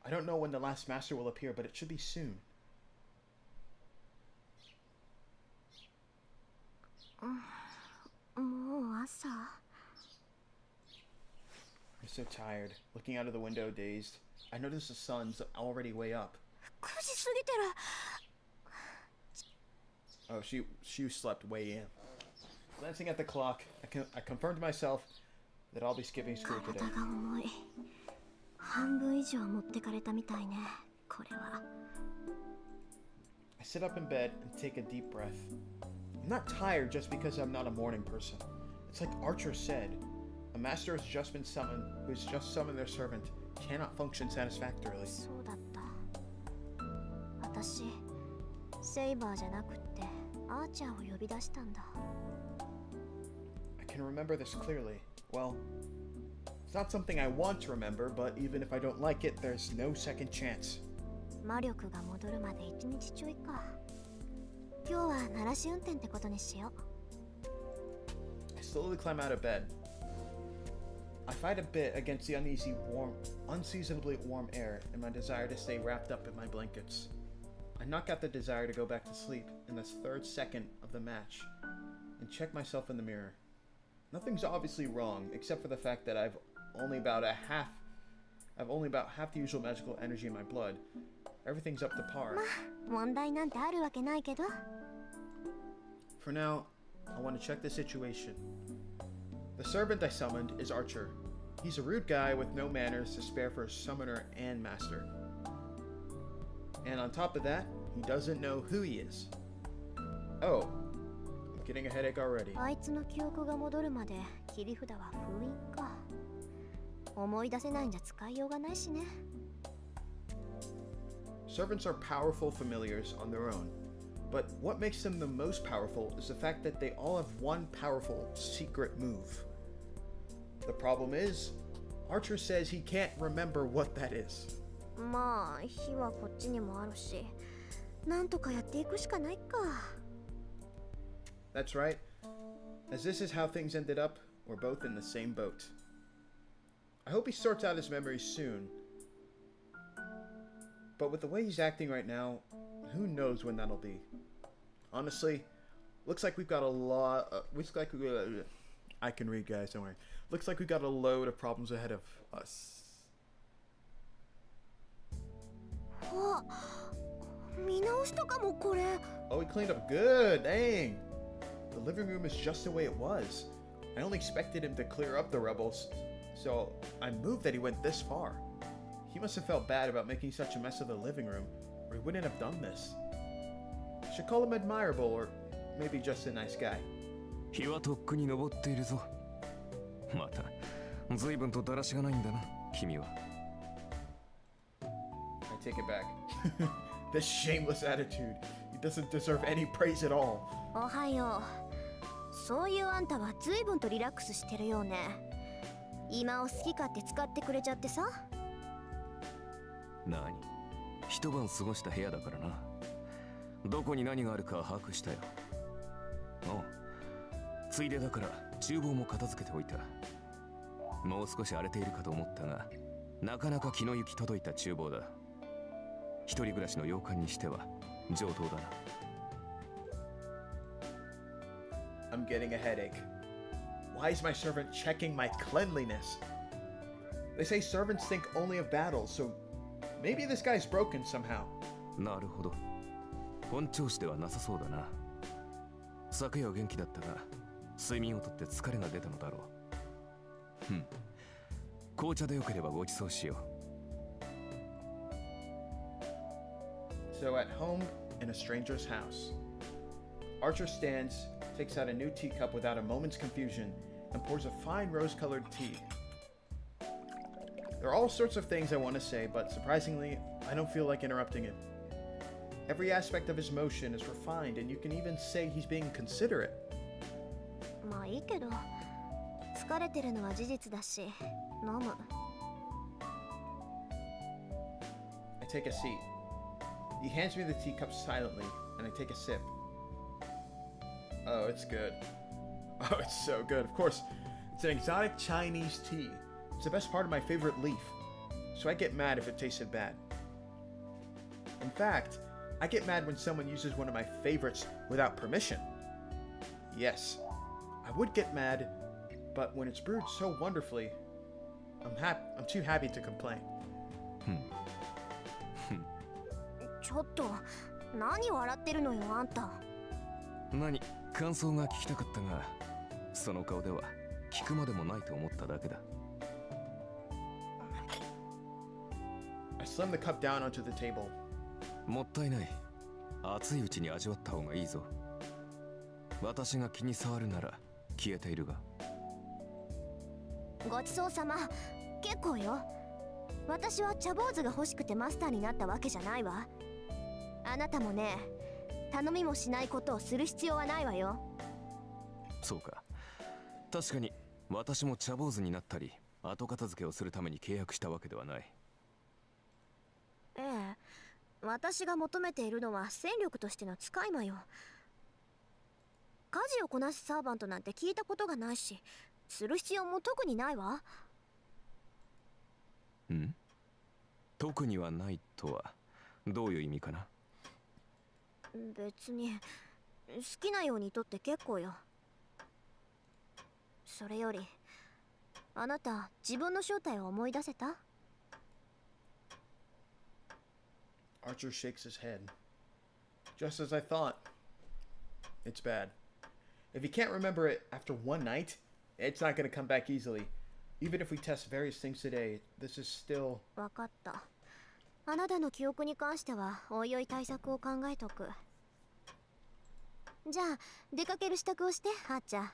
I don't know when the last master will appear, but it should be soon.もう朝。I'm so tired, looking out of the window, dazed. I notice the sun's already way up. 9時過ぎてる。Oh, she slept way in. Glancing at the clock, I confirmed to myself that I'll be skipping school today. 体が重い。半分以上持ってかれたみたいね。これは。I sit up in bed and take a deep breath. I'm not tired just because I'm not a morning person. It's like Archer said. A master who has just summoned their servant cannot function satisfactorily. そうだった。私、セイバーじゃなくってアーチャーを呼び出したんだ。I can remember this clearly. Well, it's not something I want to remember, but even if I don't like it, there's no second chance. 魔力が戻るまで1日ちょいか。今日は鳴らし運転ってことにしよう。I slowly climb out of bed. I fight a bit against the unseasonably warm air and my desire to stay wrapped up in my blankets. I knock out the desire to go back to sleep in the 3rd second of the match and check myself in the mirror. Nothing's obviously wrong, except for the fact that I've only about half the usual magical energy in my blood. Everything's up to par. 問題なんてあるわけないけど。For now, I want to check the situation. The servant I summoned is Archer. He's a rude guy with no manners to spare for his summoner and master. And on top of that, he doesn't know who he is. Oh, I'm getting a headache already. あいつの記憶が戻るまで切り札は封印か。思い出せないんじゃ使いようがないしね。Servants are powerful familiars on their own, but what makes them the most powerful is the fact that they all have one powerful secret move. The problem is, Archer says he can't remember what that is. まあ、火はこっちにもあるし、なんとかやっていくしかないか。That's right. As this is how things ended up, we're both in the same boat. I hope he sorts out his memories soon. But with the way he's acting right now, who knows when that'll be. Honestly, looks like we've got a lot... I can read, guys, don't worry. Looks like we've got a load of problems ahead of us. あ、見直したかもこれ。Oh, we cleaned up good, dang! The living room is just the way it was. I only expected him to clear up the rebels, so I'm moved that he went this far. He must have felt bad about making such a mess of the living room, or he wouldn't have done this. I should call him admirable, or maybe just a nice guy. 日はとっくに昇っているぞ。また、随分とだらしがないんだな、君は。I take it back. This shameless attitude. He doesn't deserve any praise at all. おはよう。そういうあんたは随分とリラックスしてるよね。今を好き勝手使ってくれちゃってさ。何？一晩過ごした部屋だからな。どこに何があるか把握したよ。おう。ついでだから厨房も片付けておいた。もう少し荒れているかと思ったが、なかなか気の行き届いた厨房だ。一人暮らしの洋館にしては上等だな。I'm getting a headache. Why is my servant checking my cleanliness? They say servants think only of battles, so maybe this guy's broken somehow. なるほど。本調子ではなさそうだな。昨夜は元気だったが、睡眠をとって疲れが出たのだろう。紅茶でよければご馳走しよう。So at home in a stranger's house, Archer stands, takes out a new teacup without a moment's confusion, and pours a fine rose-colored tea. There are all sorts of things I want to say, but surprisingly, I don't feel like interrupting him. Every aspect of his motion is refined, and you can even say he's being considerate. まあいいけど、疲れてるのは事実だし、飲む。I take a seat. He hands me the teacup silently, and I take a sip. Oh, it's good. Oh, it's so good. Of course, it's an exotic Chinese tea. It's the best part of my favorite leaf. So I get mad if it tasted bad. In fact, I get mad when someone uses one of my favorites without permission. Yes, I would get mad, but when it's brewed so wonderfully, I'm too happy to complain. ちょっと、何笑ってるのよ、あんた。何、感想が聞きたかったが、その顔では聞くまでもないと思っただけだ。I slam the cup down onto the table. もったいない。熱いうちに味わった方がいいぞ。私が気に障るなら消えているが。ごちそうさま。結構よ。私は茶坊主が欲しくてマスターになったわけじゃないわ。あなたもね、頼みもしないことをする必要はないわよ。そうか。確かに私も茶坊主になったり後片付けをするために契約したわけではない。ええ、私が求めているのは戦力としての使い魔よ。家事をこなすサーバントなんて聞いたことがないし、する必要も特にないわ。ん？特にはないとはどういう意味かな？別に好きなようにとって結構よ。それよりあなた自分の正体を思い出せた？ Archer shakes his head. Just as I thought. It's bad. If he can't remember it after one night, it's not going to come back easily. Even if we test various things today, this is still... わかった。あなたの記憶に関してはおいおい対策を考えとく。じゃあ出かける支度をしてハッチャー。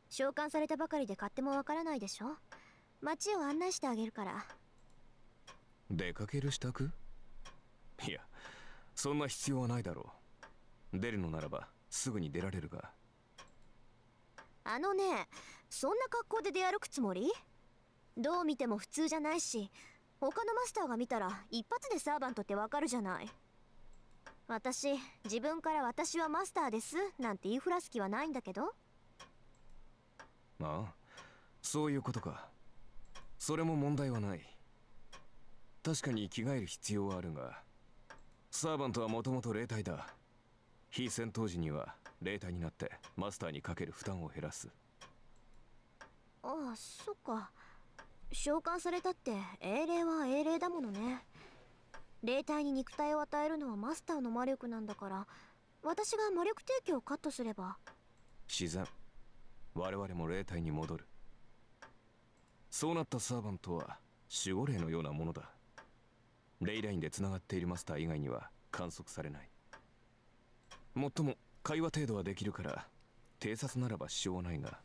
召喚されたばかりで勝手もわからないでしょ。街を案内してあげるから。出かける支度？いや、そんな必要はないだろう。出るのならばすぐに出られるが。あのね、そんな格好で出歩くつもり？どう見ても普通じゃないし、他のマスターが見たら一発でサーバントってわかるじゃない。私、自分から私はマスターですなんて言いふらす気はないんだけど。ああ、そういうことか。それも問題はない。確かに着替える必要はあるが、サーバントはもともと霊体だ。非戦闘時には霊体になってマスターにかける負担を減らす。ああ、そっか。召喚されたって英霊は英霊だものね。霊体に肉体を与えるのはマスターの魔力なんだから、私が魔力提供をカットすれば自然。我々も霊体に戻る。そうなったサーバントは守護霊のようなものだ。レイラインでつながっているマスター以外には観測されない。もっとも会話程度はできるから偵察ならば支障はないが。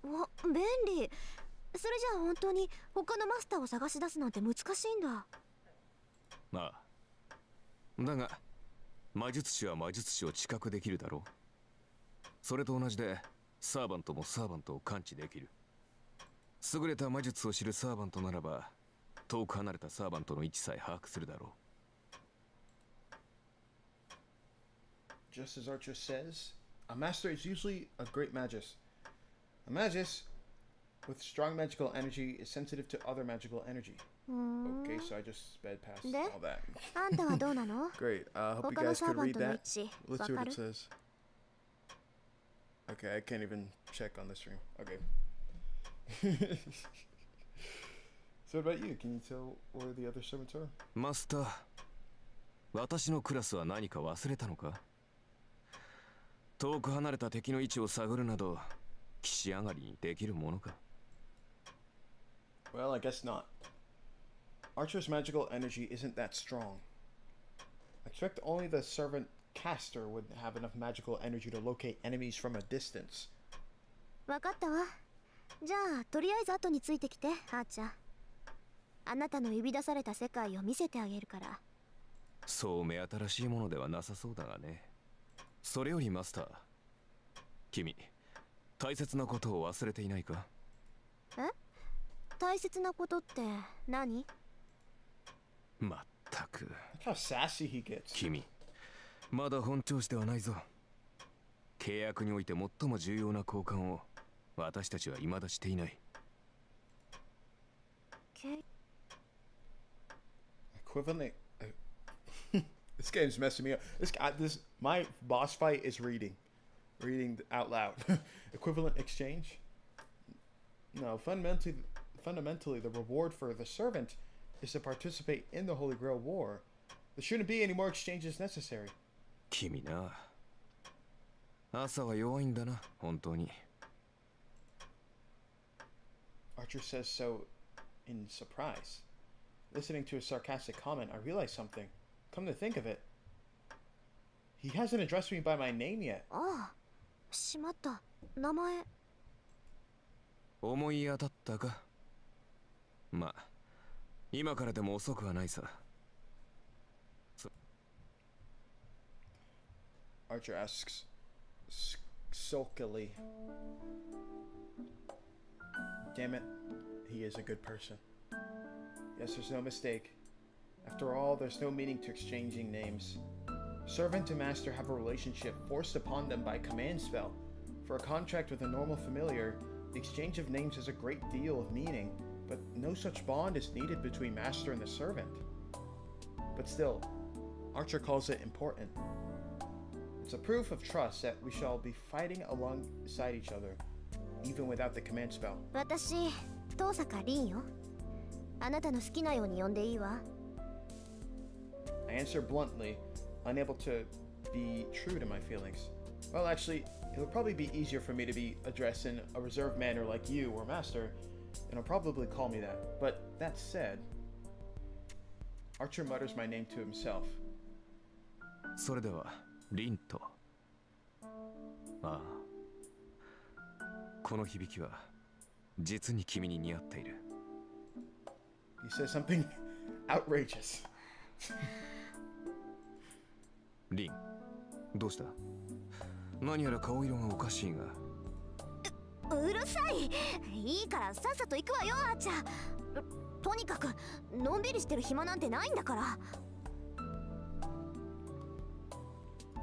わ、便利。それじゃあ本当に他のマスターを探し出すなんて難しいんだ。ああ。だが魔術師は魔術師を知覚できるだろう。それと同じでサーバントもサーバントを感知できる。優れた魔術を知るサーバントならば遠く離れたサーバントの位置さえ把握するだろう。Just as Archer says, a master is usually a great magus. A magus with strong magical energy is sensitive to other magical energy. Okay, so I just sped past all that. あんたはどうなの？ Great. Hope you 他の guys サー could バン read トの位 that. 置 Let's わ see か what る？ it says. Okay, I can't even check on the stream. Okay. So what about you? Can you tell where the other servants are? マスター、私のクラスは何か忘れたのか？遠く離れた敵の位置を探るなど、騎士上がりにできるものか？ Well, I guess not. Archer's magical energy isn't that strong. I expect only the servant caster would have enough magical energy to locate enemies from a distance. わかったわ。じゃあとりあえず後についてきて、アーチャー。あなたの呼び出された世界を見せてあげるから。そう目新しいものではなさそうだがね。それよりマスター、君、大切なことを忘れていないか？え？大切なことって何？まったく。Look how sassy he gets. 君、まだ本調子ではないぞ。契約において最も重要な交換を私たちは未だしていない。Equivalent. This game's messing me up. My boss fight is reading out loud. Equivalent exchange. No, fundamentally, the reward for the servant is to participate in the Holy Grail War. There shouldn't be any more exchanges necessary. 君な、朝は弱いんだな、本当に。Archer says so in surprise. Listening to his sarcastic comment, I realized something. Come to think of it, he hasn't addressed me by my name yet. ああ、しまった。名前。思い当たったか？まあ、今からでも遅くはないさ。Archer asks sulkily. Damn it, he is a good person. Yes, there's no mistake. After all, there's no meaning to exchanging names. Servant and master have a relationship forced upon them by command spell. For a contract with a normal familiar, the exchange of names has a great deal of meaning, but no such bond is needed between master and the servant. But still, Archer calls it important. It's a proof of trust that we shall be fighting alongside each other, even without the command spell. 私、遠坂凛よ。あなたの好きなように呼んでいいわ。I answer bluntly, unable to be true to my feelings. Well, actually, it would probably be easier for me to be addressed in a reserved manner like you or master, and he'll probably call me that. But that said, Archer mutters my name to himself. それでは、リンと。ああ。この響きは、実に君に似合っている。He says something outrageous. リン、どうした？何やら顔色がおかしいが。うるさい。いいからさっさと行くわよ、あーちゃん。とにかくのんびりしてる暇なんてないんだから。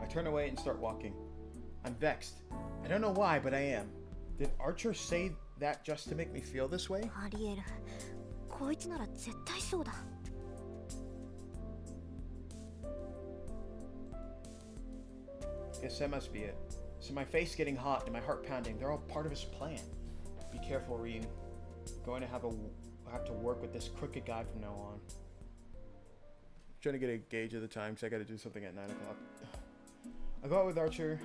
I turn away and start walking. I'm vexed. I don't know why, but I am. Did Archer say that just to make me feel this way? ありえる。こいつなら絶対そうだ。Yes, that must be it. So my face getting hot and my heart pounding, they're all part of his plan. Be careful, Rin. Going to have to work with this crooked guy from now on. Trying to get a gauge of the time because I got to do something at 9 o'clock. I go out with Archer.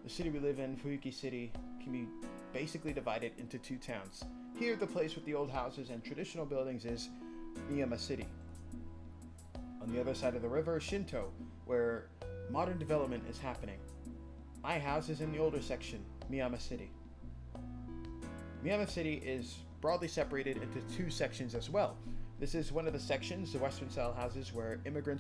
The city we live in, Fuyuki City, can be basically divided into two towns. Here, the place with the old houses and traditional buildings is Miyama City. On the other side of the river, Shinto, where modern development is happening. My house is in the older section, Miyama City. Miyama City is broadly separated into two sections as well. This is one of the sections, the western style houses, where immigrants